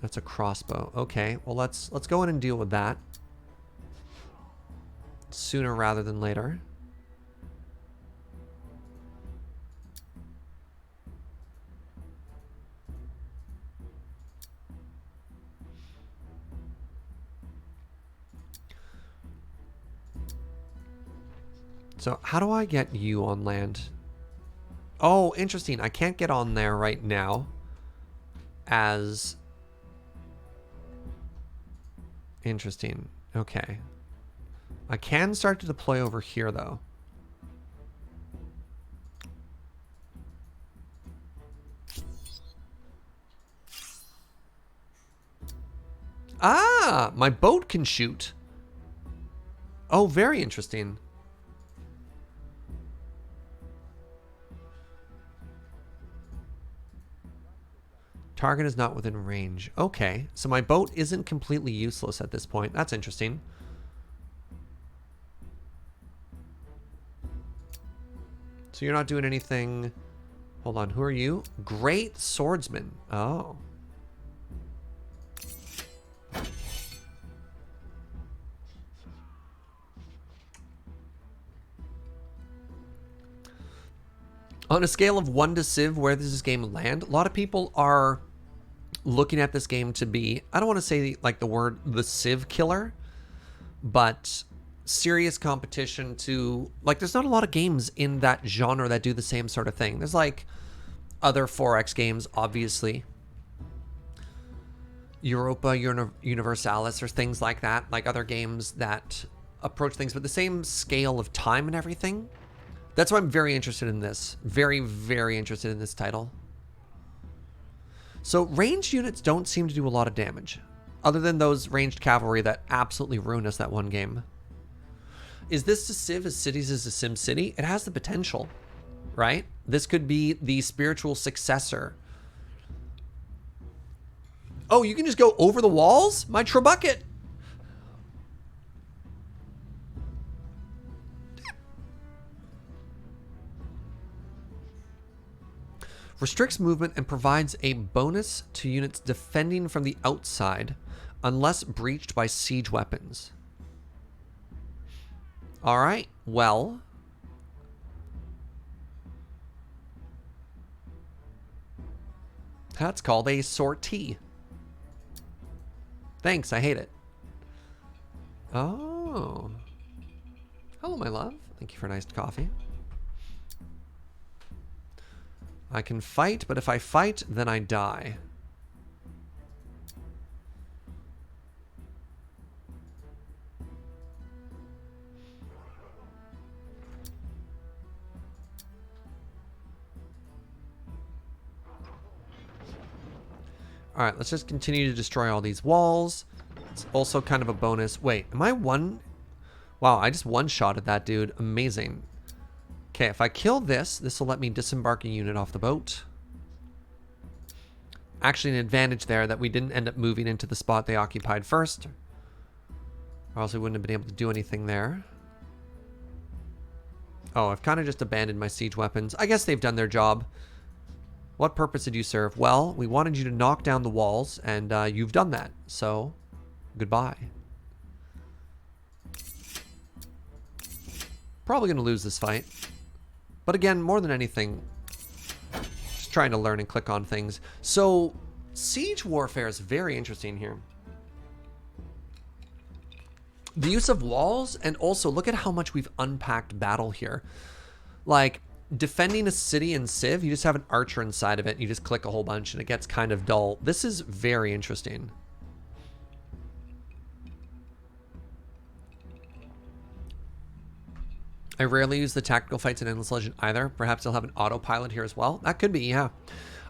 That's a crossbow. Okay, well let's go in and deal with that. Sooner rather than later. So how do I get you on land? Oh, interesting. I can't get on there right now. as interesting. Okay. I can start to deploy over here, though. Ah, my boat can shoot. Oh, very interesting. Target is not within range. Okay, so my boat isn't completely useless at this point. That's interesting. So you're not doing anything. Hold on, who are you? Great swordsman. Oh. On a scale of 1 to Civ, where does this game land? A lot of people are looking at this game to be, I don't want to say like the word the Civ killer, but serious competition to, like, there's not a lot of games in that genre that do the same sort of thing. There's like other 4X games, obviously. Europa Universalis or things like that, like other games that approach things with the same scale of time and everything. That's why I'm very interested in this. Very, very interested in this title. So ranged units don't seem to do a lot of damage, other than those ranged cavalry that absolutely ruined us that one game. Is this a Civ as Cities as a Sim City? It has the potential, right? This could be the spiritual successor. Oh, you can just go over the walls? My Trebucket! Restricts movement and provides a bonus to units defending from the outside unless breached by siege weapons. All right, well. That's called a sortie. Thanks, I hate it. Oh. Hello, my love. Thank you for a nice coffee. I can fight, but if I fight, then I die. All right, let's just continue to destroy all these walls. It's also kind of a bonus. Wait, am I one? Wow, I just one-shotted that dude. Amazing. Okay, if I kill this, this will let me disembark a unit off the boat. Actually, an advantage there that we didn't end up moving into the spot they occupied first. Or else we wouldn't have been able to do anything there. Oh, I've kind of just abandoned my siege weapons. I guess they've done their job. What purpose did you serve? Well, we wanted you to knock down the walls, and you've done that. So, goodbye. Probably going to lose this fight. But again, more than anything, just trying to learn and click on things. So, siege warfare is very interesting here. The use of walls, and also look at how much we've unpacked battle here. Like, defending a city in Civ, you just have an archer inside of it, and you just click a whole bunch, and it gets kind of dull. This is very interesting. I rarely use the tactical fights in Endless Legend either. Perhaps they'll have an autopilot here as well. That could be, yeah.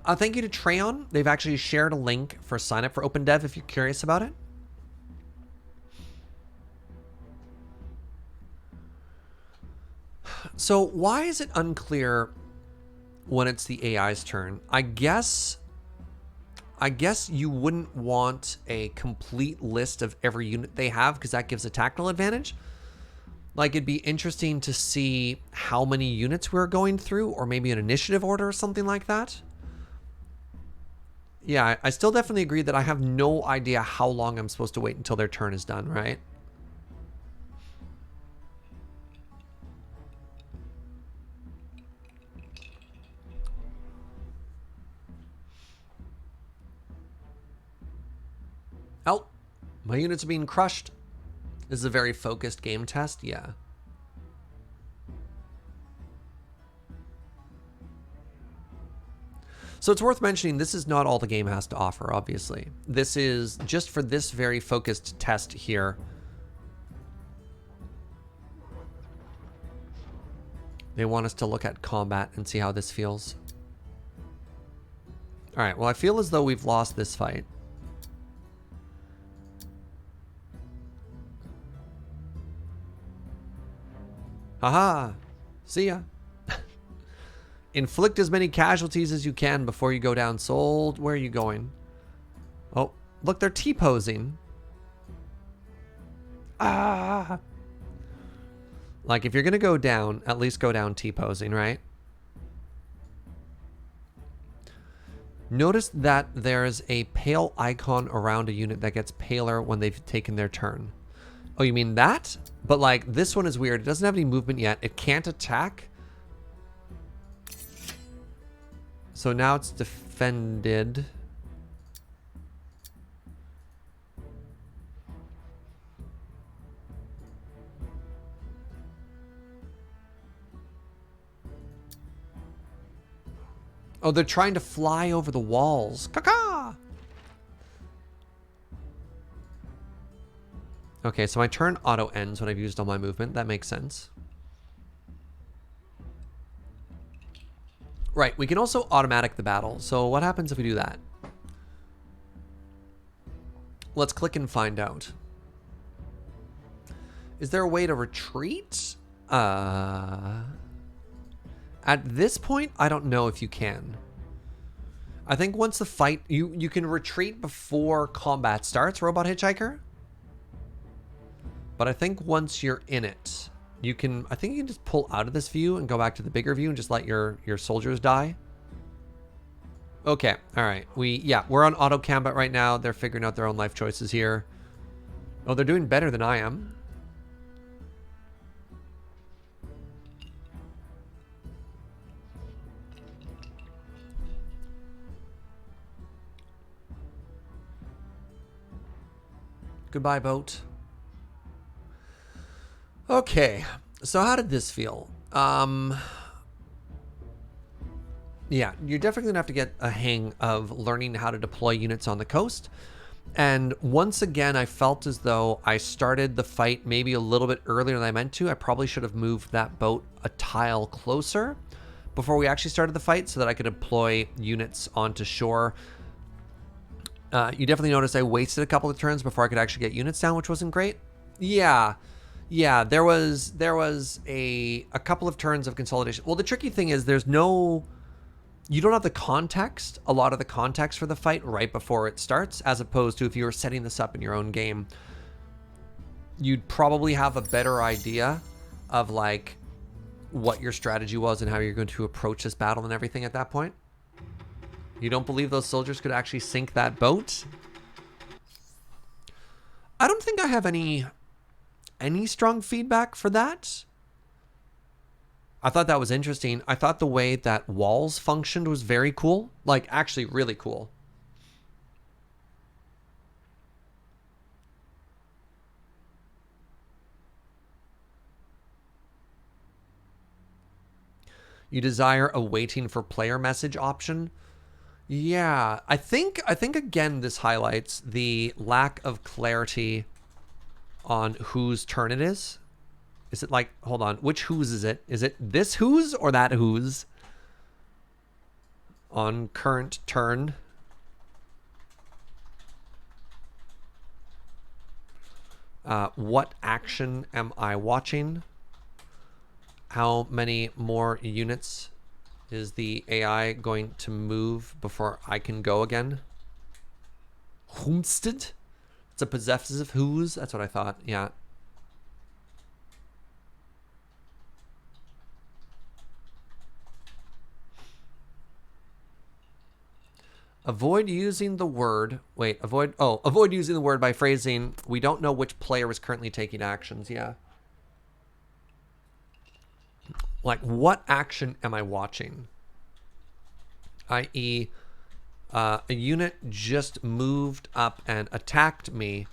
Thank you to Treon. They've actually shared a link for sign up for OpenDev if you're curious about it. So why is it unclear when it's the AI's turn? I guess you wouldn't want a complete list of every unit they have because that gives a tactical advantage. Like, it'd be interesting to see how many units we're going through, or maybe an initiative order or something like that. Yeah, I still definitely agree that I have no idea how long I'm supposed to wait until their turn is done, right? Oh, my units are being crushed. This is a very focused game test, yeah. So it's worth mentioning this is not all the game has to offer, obviously. This is just for this very focused test here. They want us to look at combat and see how this feels. All right, well, I feel as though we've lost this fight. Haha, see ya. Inflict as many casualties as you can before you go down. Sold. Where are you going? Oh, look, they're T-posing. Ah. Like, if you're going to go down, at least go down T-posing, right? Notice that there's a pale icon around a unit that gets paler when they've taken their turn. Oh, you mean that? But, like, this one is weird. It doesn't have any movement yet. It can't attack. So now it's defended. Oh, they're trying to fly over the walls. Caca! Okay, so my turn auto ends when I've used all my movement. That makes sense. Right, we can also automatic the battle. So what happens if we do that? Let's click and find out. Is there a way to retreat? At this point, I don't know if you can. I think once the fight, you can retreat before combat starts, Robot Hitchhiker. But I think once you're in it, you can, I think you can just pull out of this view and go back to the bigger view and just let your soldiers die. Okay, all right. We're on auto combat right now. They're figuring out their own life choices here. Oh, they're doing better than I am. Goodbye, boat. Okay, so how did this feel? Yeah, you're definitely gonna have to get a hang of learning how to deploy units on the coast. And once again, I felt as though I started the fight maybe a little bit earlier than I meant to. I probably should have moved that boat a tile closer before we actually started the fight so that I could deploy units onto shore. You definitely noticed I wasted a couple of turns before I could actually get units down, which wasn't great. Yeah, there was a couple of turns of consolidation. Well, the tricky thing is you don't have the context, a lot of the context for the fight right before it starts, as opposed to if you were setting this up in your own game, you'd probably have a better idea of like what your strategy was and how you're going to approach this battle and everything at that point. You don't believe those soldiers could actually sink that boat? I don't think I have any strong feedback for that. I thought that was interesting. I thought the way that walls functioned was very cool. Like, actually really cool. You desire a waiting for player message option. Yeah, I think again this highlights the lack of clarity on whose turn it is. Is it like, hold on, which whose is it? Is it this whose or that whose? On current turn. What action am I watching? How many more units is the AI going to move before I can go again? Homestead? It's a possessive whose? That's what I thought, yeah. Avoid using the word, avoid using the word by phrasing, we don't know which player is currently taking actions, yeah. Like, what action am I watching? I.e., a unit just moved up and attacked me,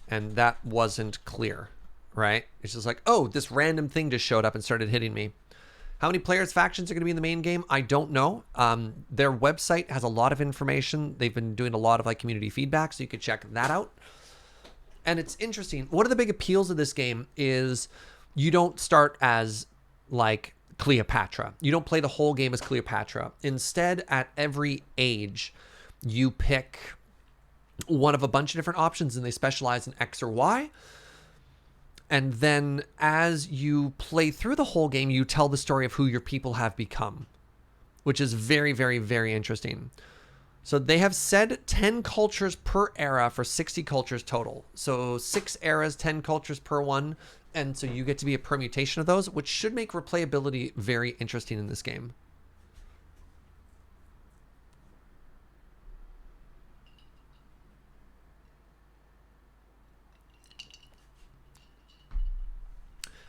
and that wasn't clear, right? It's just like, oh, this random thing just showed up and started hitting me. How many players factions are going to be in the main game? I don't know. Their website has a lot of information. They've been doing a lot of like community feedback, so you could check that out. And it's interesting. One of the big appeals of this game is you don't start as like Cleopatra. You don't play the whole game as Cleopatra. Instead, at every age, you pick one of a bunch of different options, and they specialize in X or Y. And then as you play through the whole game, you tell the story of who your people have become, which is very, very, very interesting. So they have said 10 cultures per era for 60 cultures total. So 6 eras, 10 cultures per one. And so you get to be a permutation of those, which should make replayability very interesting in this game.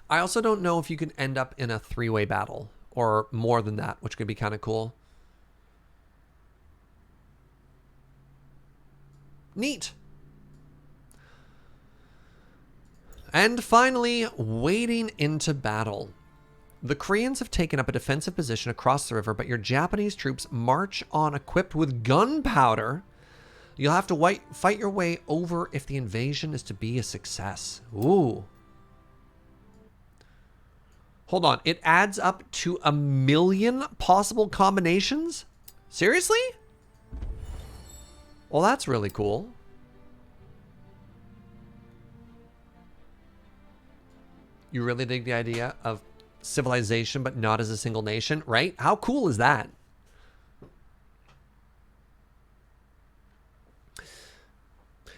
I also don't know if you can end up in a 3-way battle or more than that, which could be kind of cool. Neat. And finally, wading into battle. The Koreans have taken up a defensive position across the river, but your Japanese troops march on equipped with gunpowder. You'll have to fight your way over if the invasion is to be a success. Ooh. Hold on, it adds up to 1 million possible combinations? Seriously? Well, that's really cool. You really dig the idea of civilization, but not as a single nation, right? How cool is that?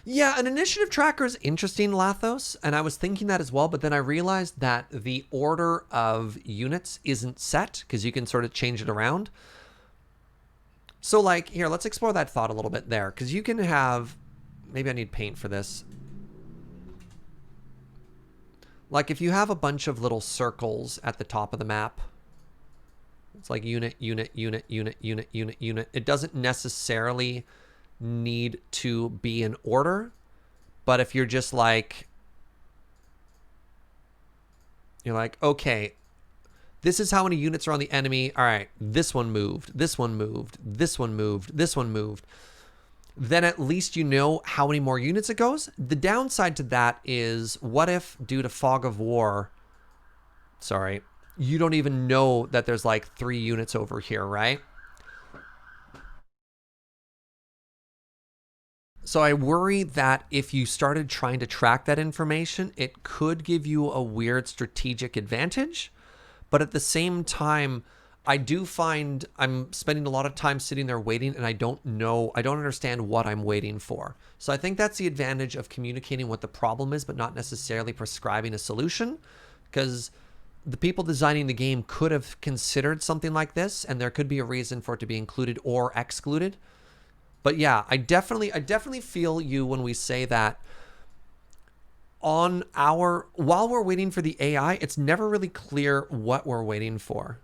Yeah, an initiative tracker is interesting, Lathos, and I was thinking that as well, but then I realized that the order of units isn't set because you can sort of change it around. So like, here, let's explore that thought a little bit there, because you can have, maybe I need paint for this. Like if you have a bunch of little circles at the top of the map, it's like unit, unit, unit, unit, unit, unit, unit. It doesn't necessarily need to be in order, but if you're just like, you're like, okay, this is how many units are on the enemy. All right, this one moved, this one moved, this one moved, this one moved. Then at least you know how many more units it goes. The downside to that is, what if due to fog of war, sorry, you don't even know that there's like 3 units over here, right? So I worry that if you started trying to track that information, it could give you a weird strategic advantage. But at the same time, I do find I'm spending a lot of time sitting there waiting, and I don't understand what I'm waiting for. So I think that's the advantage of communicating what the problem is, but not necessarily prescribing a solution, because the people designing the game could have considered something like this, and there could be a reason for it to be included or excluded. But yeah, I definitely feel you when we say that while we're waiting for the AI, it's never really clear what we're waiting for.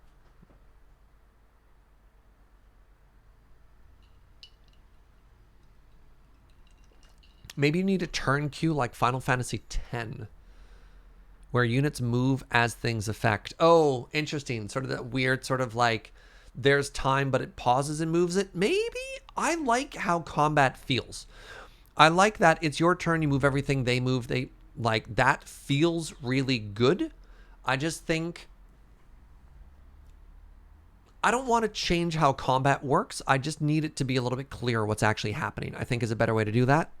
Maybe you need a turn queue like Final Fantasy X, where units move as things affect. Oh, interesting. Sort of that weird sort of like, there's time, but it pauses and moves it. Maybe. I like how combat feels. I like that it's your turn, you move everything, they move, like, that feels really good. I just think I don't want to change how combat works. I just need it to be a little bit clearer what's actually happening, I think is a better way to do that.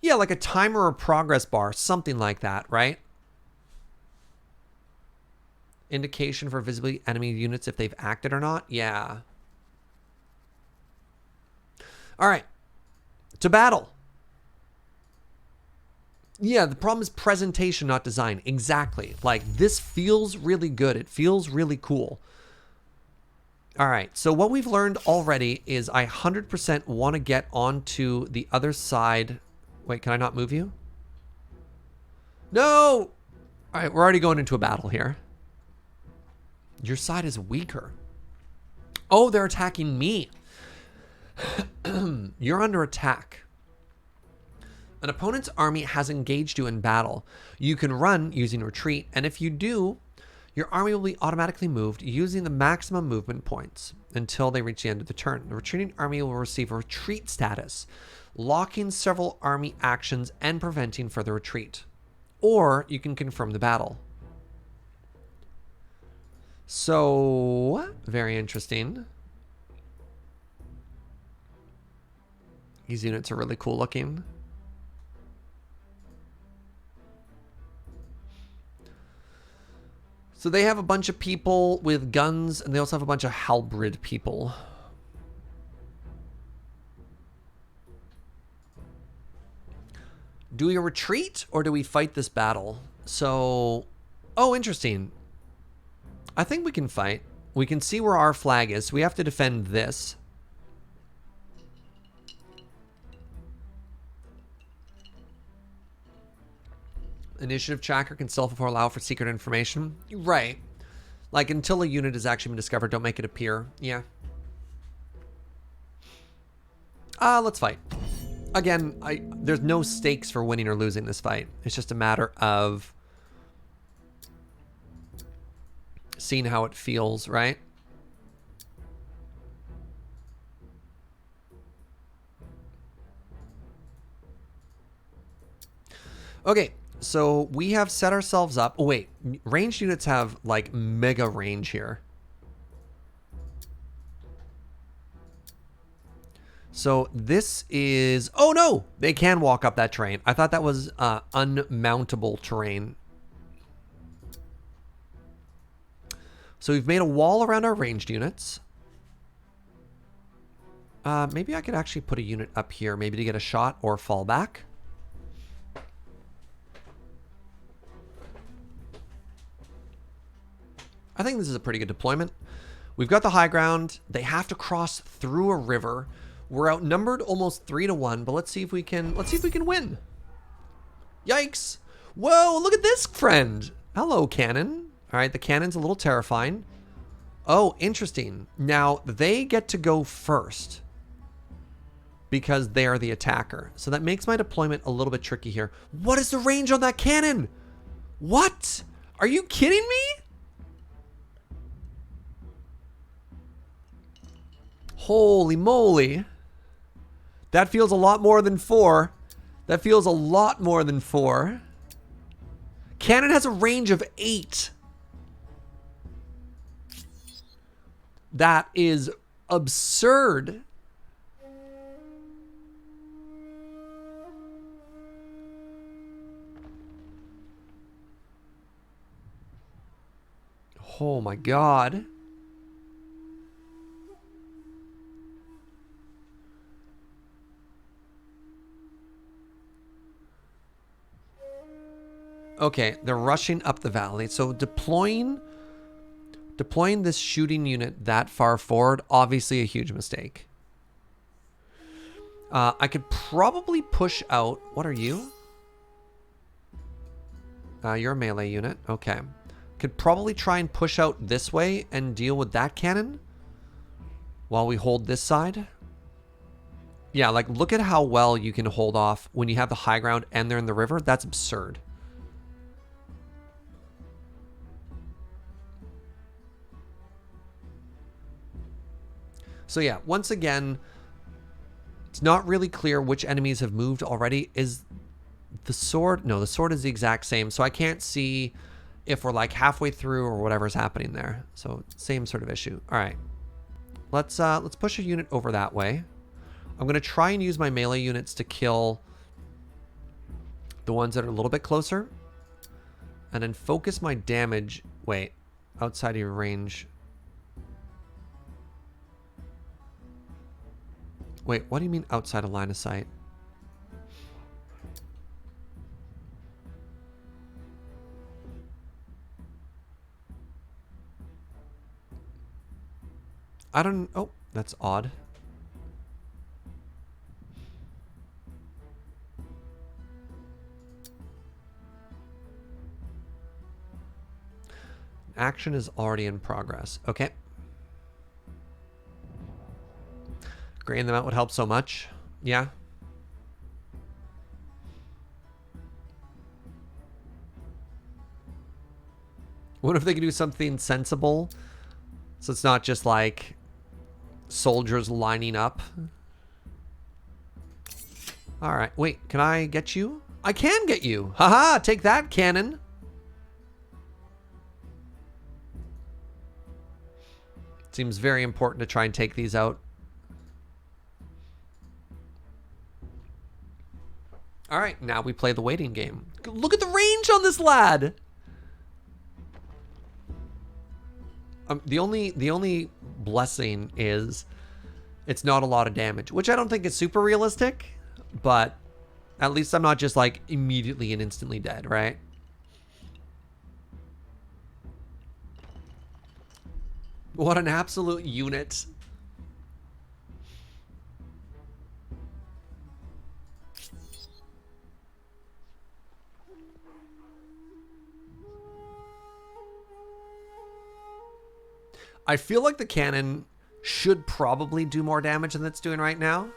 Yeah, like a timer or progress bar, something like that, right? Indication for visibly enemy units if they've acted or not. Yeah. All right. To battle. Yeah, the problem is presentation, not design. Exactly. Like, this feels really good. It feels really cool. All right. So what we've learned already is I 100% want to get onto the other side. Wait, can I not move you? No! All right, we're already going into a battle here. Your side is weaker. Oh, they're attacking me. You're under attack. An opponent's army has engaged you in battle. You can run using retreat, and if you do, Your army will be automatically moved using the maximum movement points until they reach the end of the turn. The retreating army will receive a retreat status, locking several army actions and preventing further retreat. Or you can confirm the battle. So, very interesting. These units are really cool looking. So they have a bunch of people with guns, and they also have a bunch of halberd people. Do we retreat or do we fight this battle? So, oh, interesting. I think we can fight. We can see where our flag is. So we have to defend this. Initiative tracker can self-allow for secret information. Right. Like until a unit has actually been discovered, don't make it appear. Yeah. Let's fight. Again, there's no stakes for winning or losing this fight. It's just a matter of seeing how it feels, right? Okay. So we have set ourselves up. Oh, wait. Ranged units have like mega range here. So this is... Oh, no! They can walk up that terrain. I thought that was unmountable terrain. So we've made a wall around our ranged units. Maybe I could actually put a unit up here, maybe to get a shot or fall back. I think this is a pretty good deployment. We've got the high ground. They have to cross through a river. We're outnumbered almost 3-1, but let's see if we can win. Yikes. Whoa, look at this friend. Hello, cannon. All right, the cannon's a little terrifying. Oh, interesting. Now, they get to go first because they are the attacker. So that makes my deployment a little bit tricky here. What is the range on that cannon? What? Are you kidding me? Holy moly. That feels a lot more than 4. That feels a lot more than 4. Cannon has a range of 8. That is absurd. Oh my God. Okay, they're rushing up the valley. So deploying this shooting unit that far forward, obviously a huge mistake. I could probably push out. What are you? You're a melee unit. Okay. Could probably try and push out this way and deal with that cannon while we hold this side. Yeah, like look at how well you can hold off when you have the high ground and they're in the river. That's absurd. So yeah, once again, it's not really clear which enemies have moved already. Is the sword? No, the sword is the exact same. So I can't see if we're like halfway through or whatever's happening there. So same sort of issue. All right, let's push a unit over that way. I'm gonna try and use my melee units to kill the ones that are a little bit closer, and then focus my damage. Wait, outside of your range. Wait, what do you mean outside of line of sight? I don't... Oh, that's odd. Action is already in progress. Okay. Graying them out would help so much. Yeah. What if they could do something sensible? So it's not just like soldiers lining up. All right, wait, can I get you? I can get you. Haha, take that, cannon. Seems very important to try and take these out. All right, now we play the waiting game. Look at the range on this lad. The only blessing is it's not a lot of damage, which I don't think is super realistic, but at least I'm not just like immediately and instantly dead, right? What an absolute unit. I feel like the cannon should probably do more damage than it's doing right now.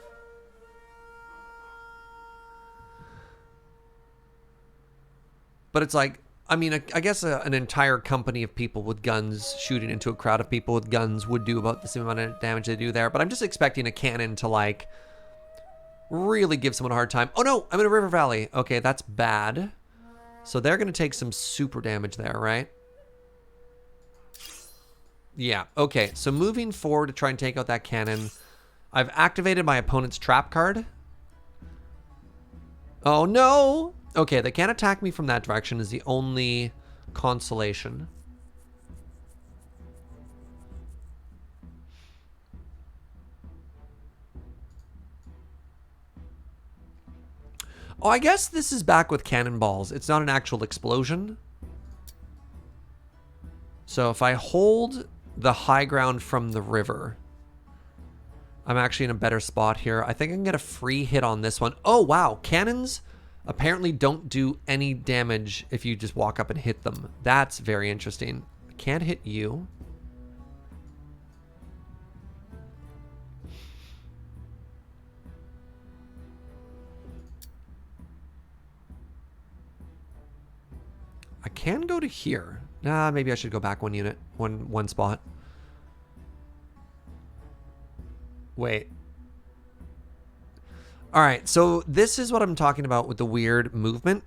But it's like, I mean, I guess an entire company of people with guns shooting into a crowd of people with guns would do about the same amount of damage they do there. But I'm just expecting a cannon to, like, really give someone a hard time. Oh, no, I'm in a river valley. Okay, that's bad. So they're going to take some super damage there, right? Yeah, okay. So moving forward to try and take out that cannon, I've activated my opponent's trap card. Oh, no! Okay, they can't attack me from that direction is the only consolation. Oh, I guess this is back with cannonballs. It's not an actual explosion. So if I hold the high ground from the river, I'm actually in a better spot here. I think I can get a free hit on this one. Oh, wow. Cannons apparently don't do any damage if you just walk up and hit them. That's very interesting. I can't hit you. I can go to here. Nah, maybe I should go back one unit, one spot. Wait. All right, so this is what I'm talking about with the weird movement.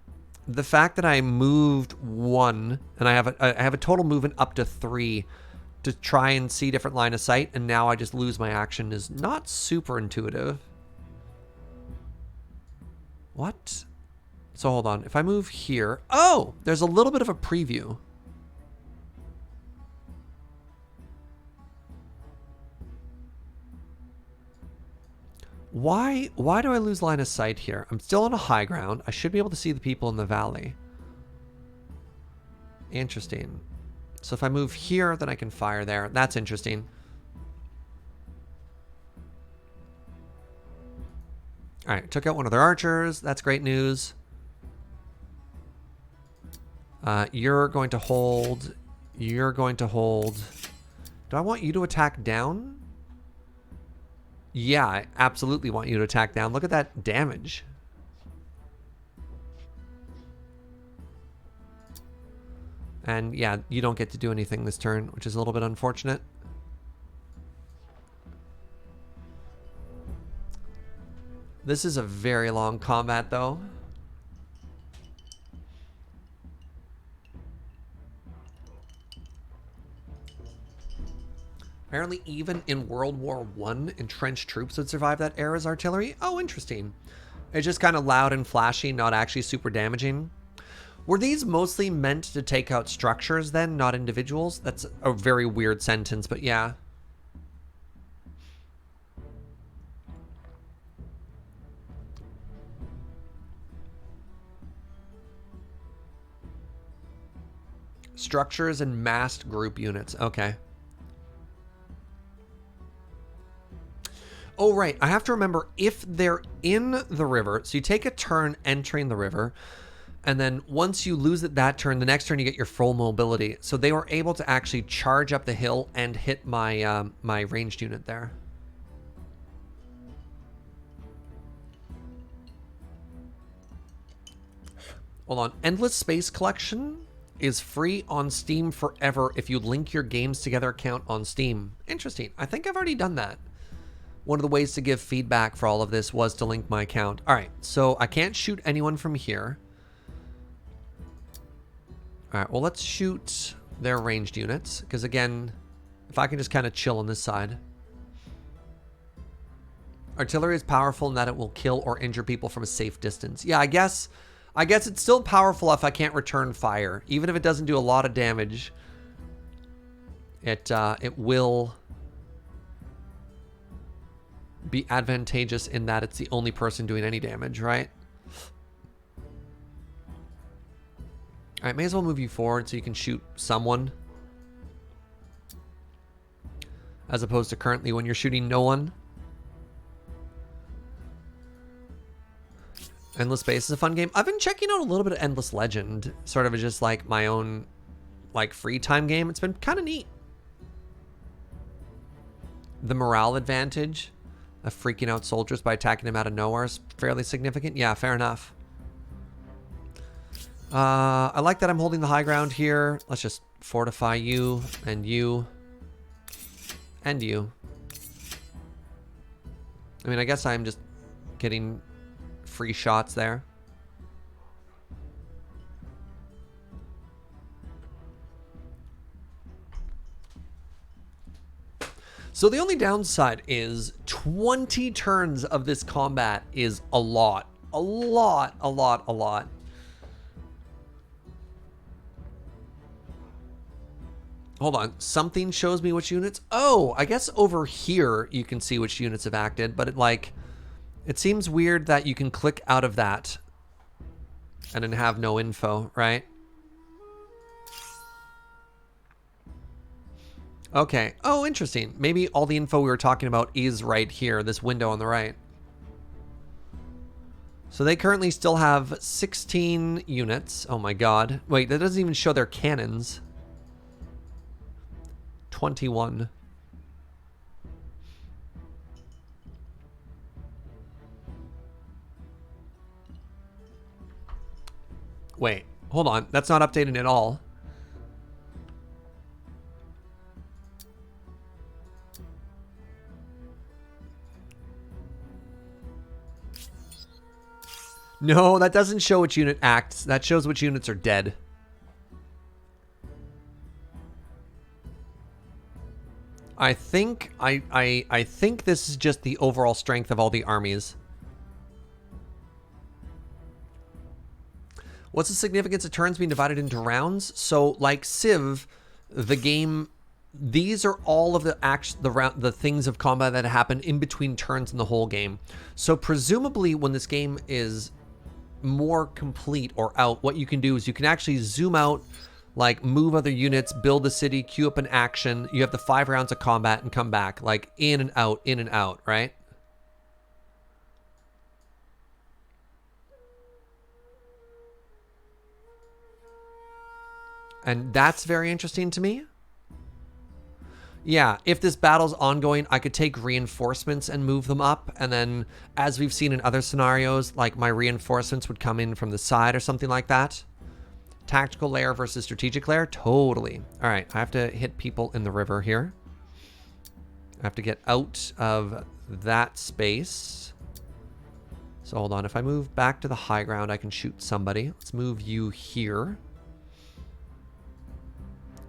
The fact that I moved 1 and I have a total movement up to 3 to try and see different line of sight, and now I just lose my action is not super intuitive. What? So hold on. If I move here, oh, there's a little bit of a preview. Why do I lose line of sight here? I'm still on a high ground. I should be able to see the people in the valley. Interesting. So if I move here, then I can fire there. That's interesting. All right, took out one of their archers. That's great news. You're going to hold. You're going to hold. Do I want you to attack down? Yeah, I absolutely want you to attack down. Look at that damage. And yeah, you don't get to do anything this turn, which is a little bit unfortunate. This is a very long combat, though. Apparently, even in World War I, entrenched troops would survive that era's artillery. Oh, interesting. It's just kind of loud and flashy, not actually super damaging. Were these mostly meant to take out structures then, not individuals? That's a very weird sentence, but yeah. Structures and massed group units. Okay. Oh, right. I have to remember if they're in the river. So you take a turn entering the river. And then once you lose it that turn, the next turn you get your full mobility. So they were able to actually charge up the hill and hit my my ranged unit there. Hold on. Endless space collection. is free on Steam forever if you link your Games Together account on Steam. Interesting. I think I've already done that. One of the ways to give feedback for all of this was to link my account. All right, so I can't shoot anyone from here. All right, well, let's shoot their ranged units, because again, if I can just kind of chill on this side. Artillery is powerful in that it will kill or injure people from a safe distance. Yeah, I guess it's still powerful if I can't return fire. Even if it doesn't do a lot of damage, it will be advantageous in that it's the only person doing any damage, right? All right, may as well move you forward so you can shoot someone, as opposed to currently when you're shooting no one. Endless Space is a fun game. I've been checking out a little bit of Endless Legend, sort of just like my own like free time game. It's been kind of neat. The morale advantage of freaking out soldiers by attacking them out of nowhere is fairly significant. Yeah, fair enough. I like that I'm holding the high ground here. Let's just fortify you and you and you. I mean, I guess I'm just getting free shots there. So the only downside is 20 turns of this combat is a lot. A lot. Hold on, something shows me which units. Oh, I guess over here you can see which units have acted, but it seems weird that you can click out of that and then have no info, right? Okay. Oh, interesting. Maybe all the info we were talking about is right here, this window on the right. So they currently still have 16 units. Oh my god. Wait, that doesn't even show their cannons. 21. Wait, hold on. That's not updated at all. No, that doesn't show which unit acts. That shows which units are dead. I think I think this is just the overall strength of all the armies. What's the significance of turns being divided into rounds? So, like Civ, the game, these are all of the things of combat that happen in between turns in the whole game. So presumably when this game is more complete or out, what you can do is you can actually zoom out, like move other units, build a city, queue up an action. You have the 5 rounds of combat and come back, like in and out, right? And that's very interesting to me. Yeah, if this battle's ongoing, I could take reinforcements and move them up. And then, as we've seen in other scenarios, like my reinforcements would come in from the side or something like that. Tactical layer versus strategic layer? Totally. All right, I have to hit people in the river here. I have to get out of that space. So hold on, if I move back to the high ground, I can shoot somebody. Let's move you here.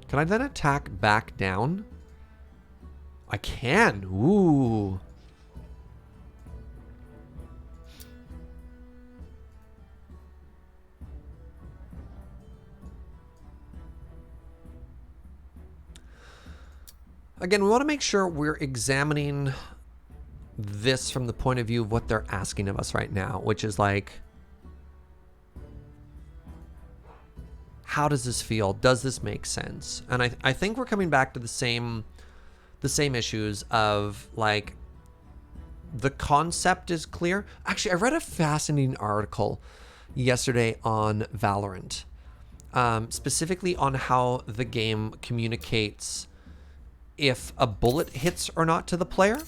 Can I then attack back down? I can. Ooh. Again, we want to make sure we're examining this from the point of view of what they're asking of us right now, which is like, how does this feel? Does this make sense? And I think we're coming back to the same issues of like, the concept is clear. Actually, I read a fascinating article yesterday on Valorant, specifically on how the game communicates if a bullet hits or not to the player.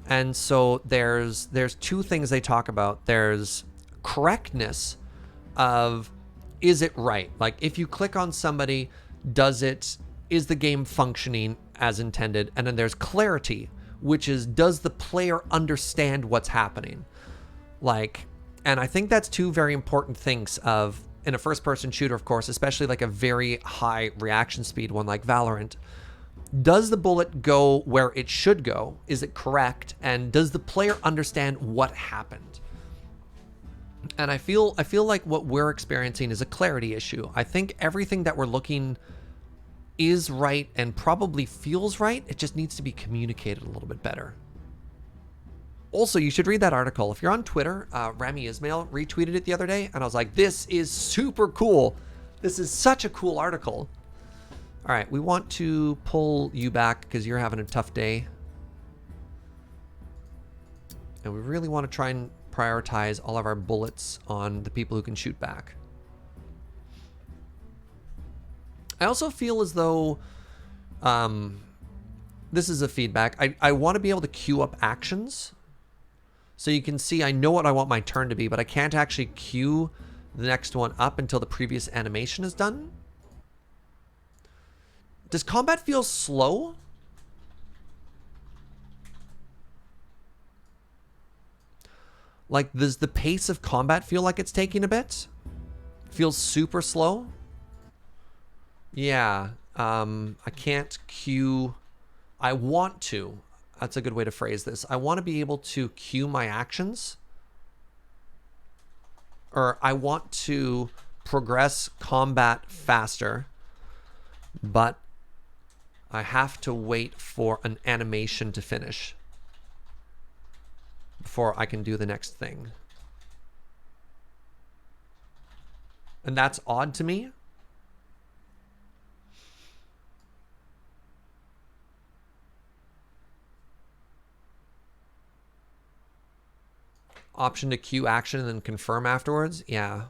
And so there's 2 things they talk about. There's correctness of is it right? Like, if you click on somebody, is the game functioning as intended? And then there's clarity, which is, does the player understand what's happening? Like, and I think that's two very important things in a first-person shooter, of course, especially like a very high reaction speed one like Valorant. Does the bullet go where it should go? Is it correct? And does the player understand what happened? And I feel like what we're experiencing is a clarity issue. I think everything that we're looking is right and probably feels right. It just needs to be communicated a little bit better. Also, you should read that article. If you're on Twitter, Rami Ismail retweeted it the other day, and I was like, this is super cool. This is such a cool article. All right, we want to pull you back because you're having a tough day. And we really want to try and prioritize all of our bullets on the people who can shoot back. I also feel as though, this is a feedback. I want to be able to queue up actions. So you can see I know what I want my turn to be, but I can't actually queue the next one up until the previous animation is done. Does combat feel slow? Like, does the pace of combat feel like it's taking a bit? Feels super slow? Yeah, I can't queue. I want to. That's a good way to phrase this. I want to be able to queue my actions. Or I want to progress combat faster. But I have to wait for an animation to finish before I can do the next thing. And that's odd to me. Option to queue action and then confirm afterwards. Yeah.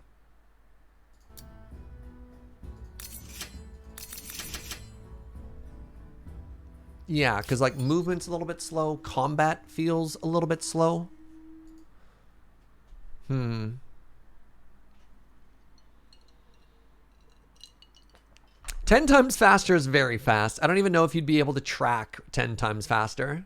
Yeah, because like movement's a little bit slow. Combat feels a little bit slow. 10 times faster is very fast. I don't even know if you'd be able to track 10 times faster.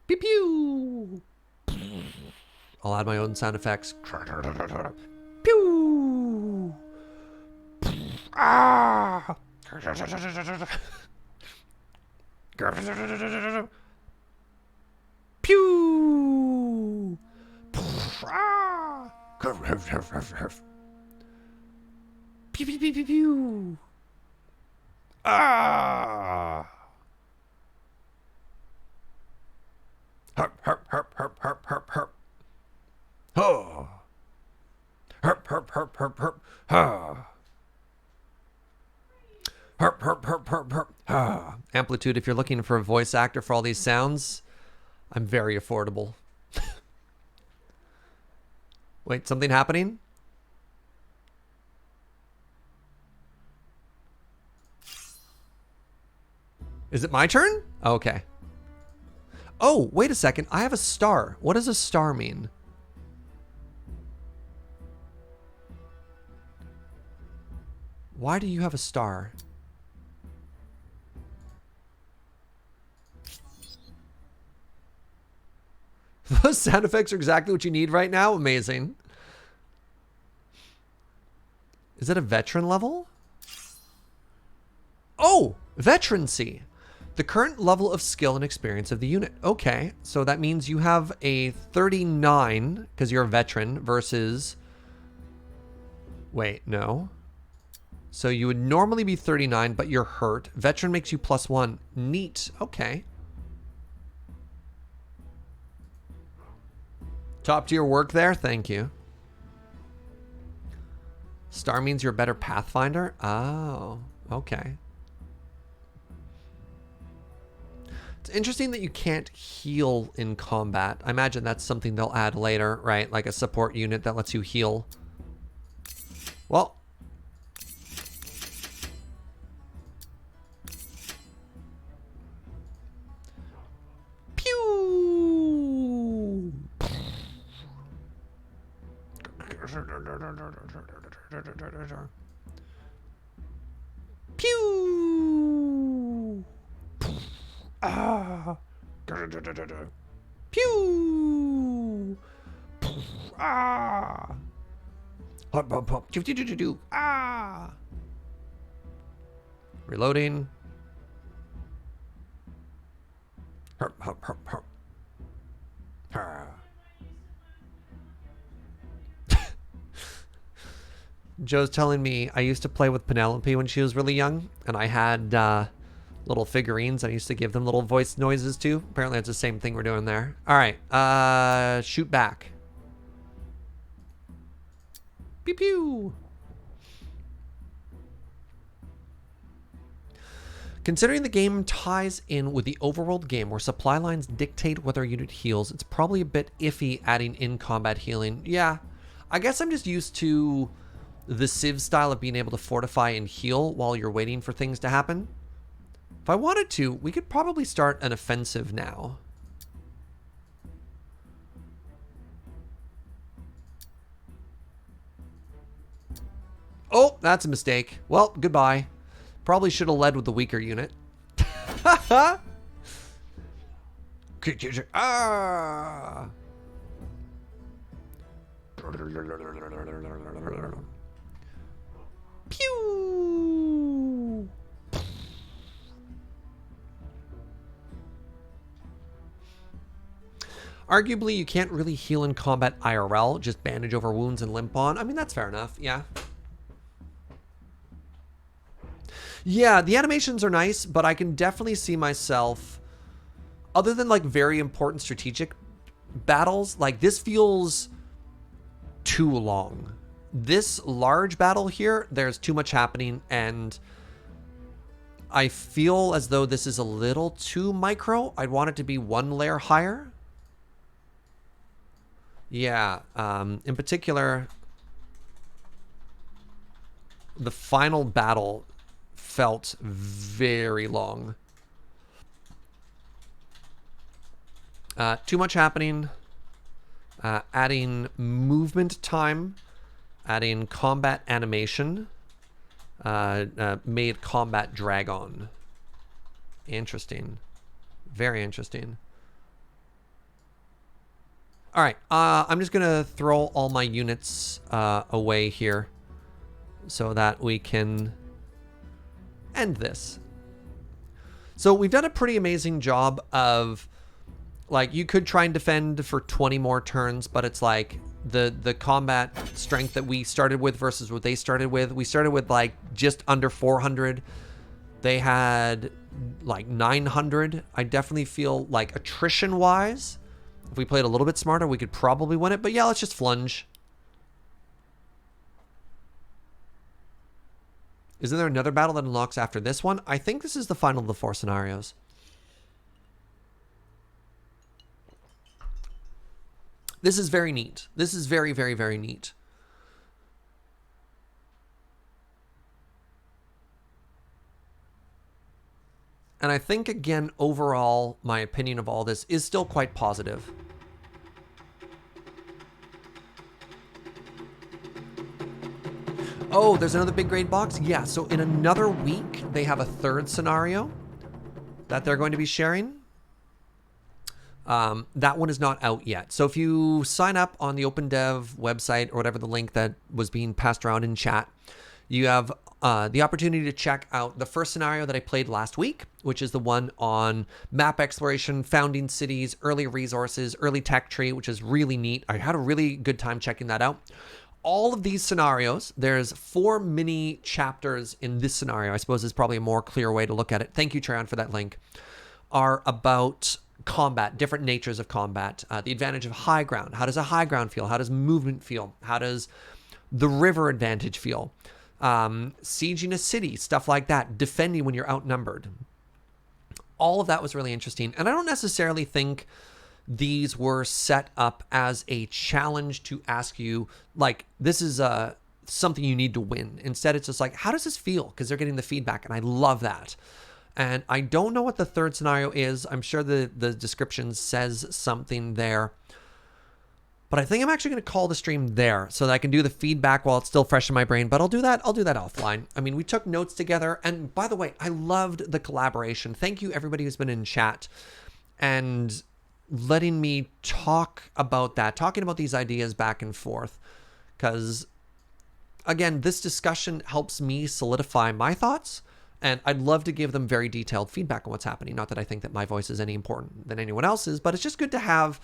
Pew pew. I'll add my own sound effects. Pew. Ah. Pew. Ah. Pew pew pew pew pew. Ah. Herp, herp, herp, herp, herp, herp, herp. Oh. Herp, herp, herp, herp, herp. Ah. Herp, herp, herp, herp, herp. Ah. Amplitude, if you're looking for a voice actor for all these sounds, I'm very affordable. Wait, something happening? Is it my turn? Okay. Oh, wait a second. I have a star. What does a star mean? Why do you have a star? Those sound effects are exactly what you need right now. Amazing. Is it a veteran level? Oh, veterancy. The current level of skill and experience of the unit. Okay, so that means you have a 39 because you're a veteran versus... Wait, no. So you would normally be 39, but you're hurt. Veteran makes you +1. Neat. Okay. Top tier work there. Thank you. Star means you're a better Pathfinder? Oh, okay. It's interesting that you can't heal in combat. I imagine that's something they'll add later, right? Like a support unit that lets you heal. Well. Pew! Pew! Ah! Pew! Ah! Hop, hop, hop. Ah! Reloading. Herp, herp, herp, herp. Ah. Joe's telling me I used to play with Penelope when she was really young, and I had little figurines. I used to give them little voice noises too. Apparently it's the same thing we're doing there. All right, shoot back. Pew pew. Considering the game ties in with the overworld game where supply lines dictate whether a unit heals, it's probably a bit iffy adding in combat healing. Yeah, I guess I'm just used to the Civ style of being able to fortify and heal while you're waiting for things to happen. If I wanted to, we could probably start an offensive now. Oh, that's a mistake. Well, goodbye. Probably should have led with the weaker unit. Ah! Pew! Arguably, you can't really heal in combat IRL, just bandage over wounds and limp on. I mean, that's fair enough, yeah. Yeah, the animations are nice, but I can definitely see myself, other than like very important strategic battles, like this feels too long. This large battle here, there's too much happening, and I feel as though this is a little too micro. I'd want it to be one layer higher. Yeah, in particular, the final battle felt very long. Too much happening. Adding movement time, adding combat animation, made combat drag on. Interesting. Very interesting. All right, I'm just gonna throw all my units away here so that we can end this. So we've done a pretty amazing job of, like, you could try and defend for 20 more turns, but it's like the combat strength that we started with versus what they started with. We started with like just under 400. They had like 900. I definitely feel like attrition wise, if we played a little bit smarter, we could probably win it. But yeah, let's just flunge. Isn't there another battle that unlocks after this one? I think this is the final of the 4 scenarios. This is very neat. This is very, very, very neat. And I think, again, overall, my opinion of all this is still quite positive. Oh, there's another big grade box? Yeah, so in another week, they have a 3rd scenario that they're going to be sharing. That one is not out yet. So if you sign up on the OpenDev website or whatever the link that was being passed around in chat, you have the opportunity to check out the first scenario that I played last week, which is the one on map exploration, founding cities, early resources, early tech tree, which is really neat. I had a really good time checking that out. All of these scenarios, there's 4 mini chapters in this scenario, I suppose is probably a more clear way to look at it. Thank you, Tryon, for that link, are about combat, different natures of combat, the advantage of high ground. How does a high ground feel? How does movement feel? How does the river advantage feel? Sieging a city, stuff like that, defending when you're outnumbered. All of that was really interesting. And I don't necessarily think these were set up as a challenge to ask you, like, this is something you need to win. Instead, it's just like, how does this feel? Because they're getting the feedback, and I love that. And I don't know what the 3rd scenario is. I'm sure the description says something there. But I think I'm actually going to call the stream there so that I can do the feedback while it's still fresh in my brain. But I'll do that offline. I mean, we took notes together. And by the way, I loved the collaboration. Thank you, everybody who's been in chat and letting me talk about that, talking about these ideas back and forth. Because, again, this discussion helps me solidify my thoughts. And I'd love to give them very detailed feedback on what's happening. Not that I think that my voice is any important than anyone else's, but it's just good to have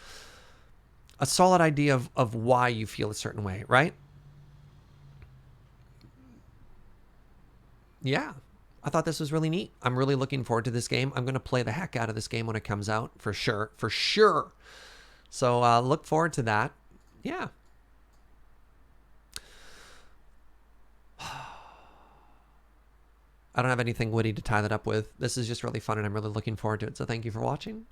a solid idea of why you feel a certain way, right? Yeah, I thought this was really neat. I'm really looking forward to this game. I'm going to play the heck out of this game when it comes out, for sure. For sure. So look forward to that. Yeah. I don't have anything witty to tie that up with. This is just really fun, and I'm really looking forward to it. So thank you for watching.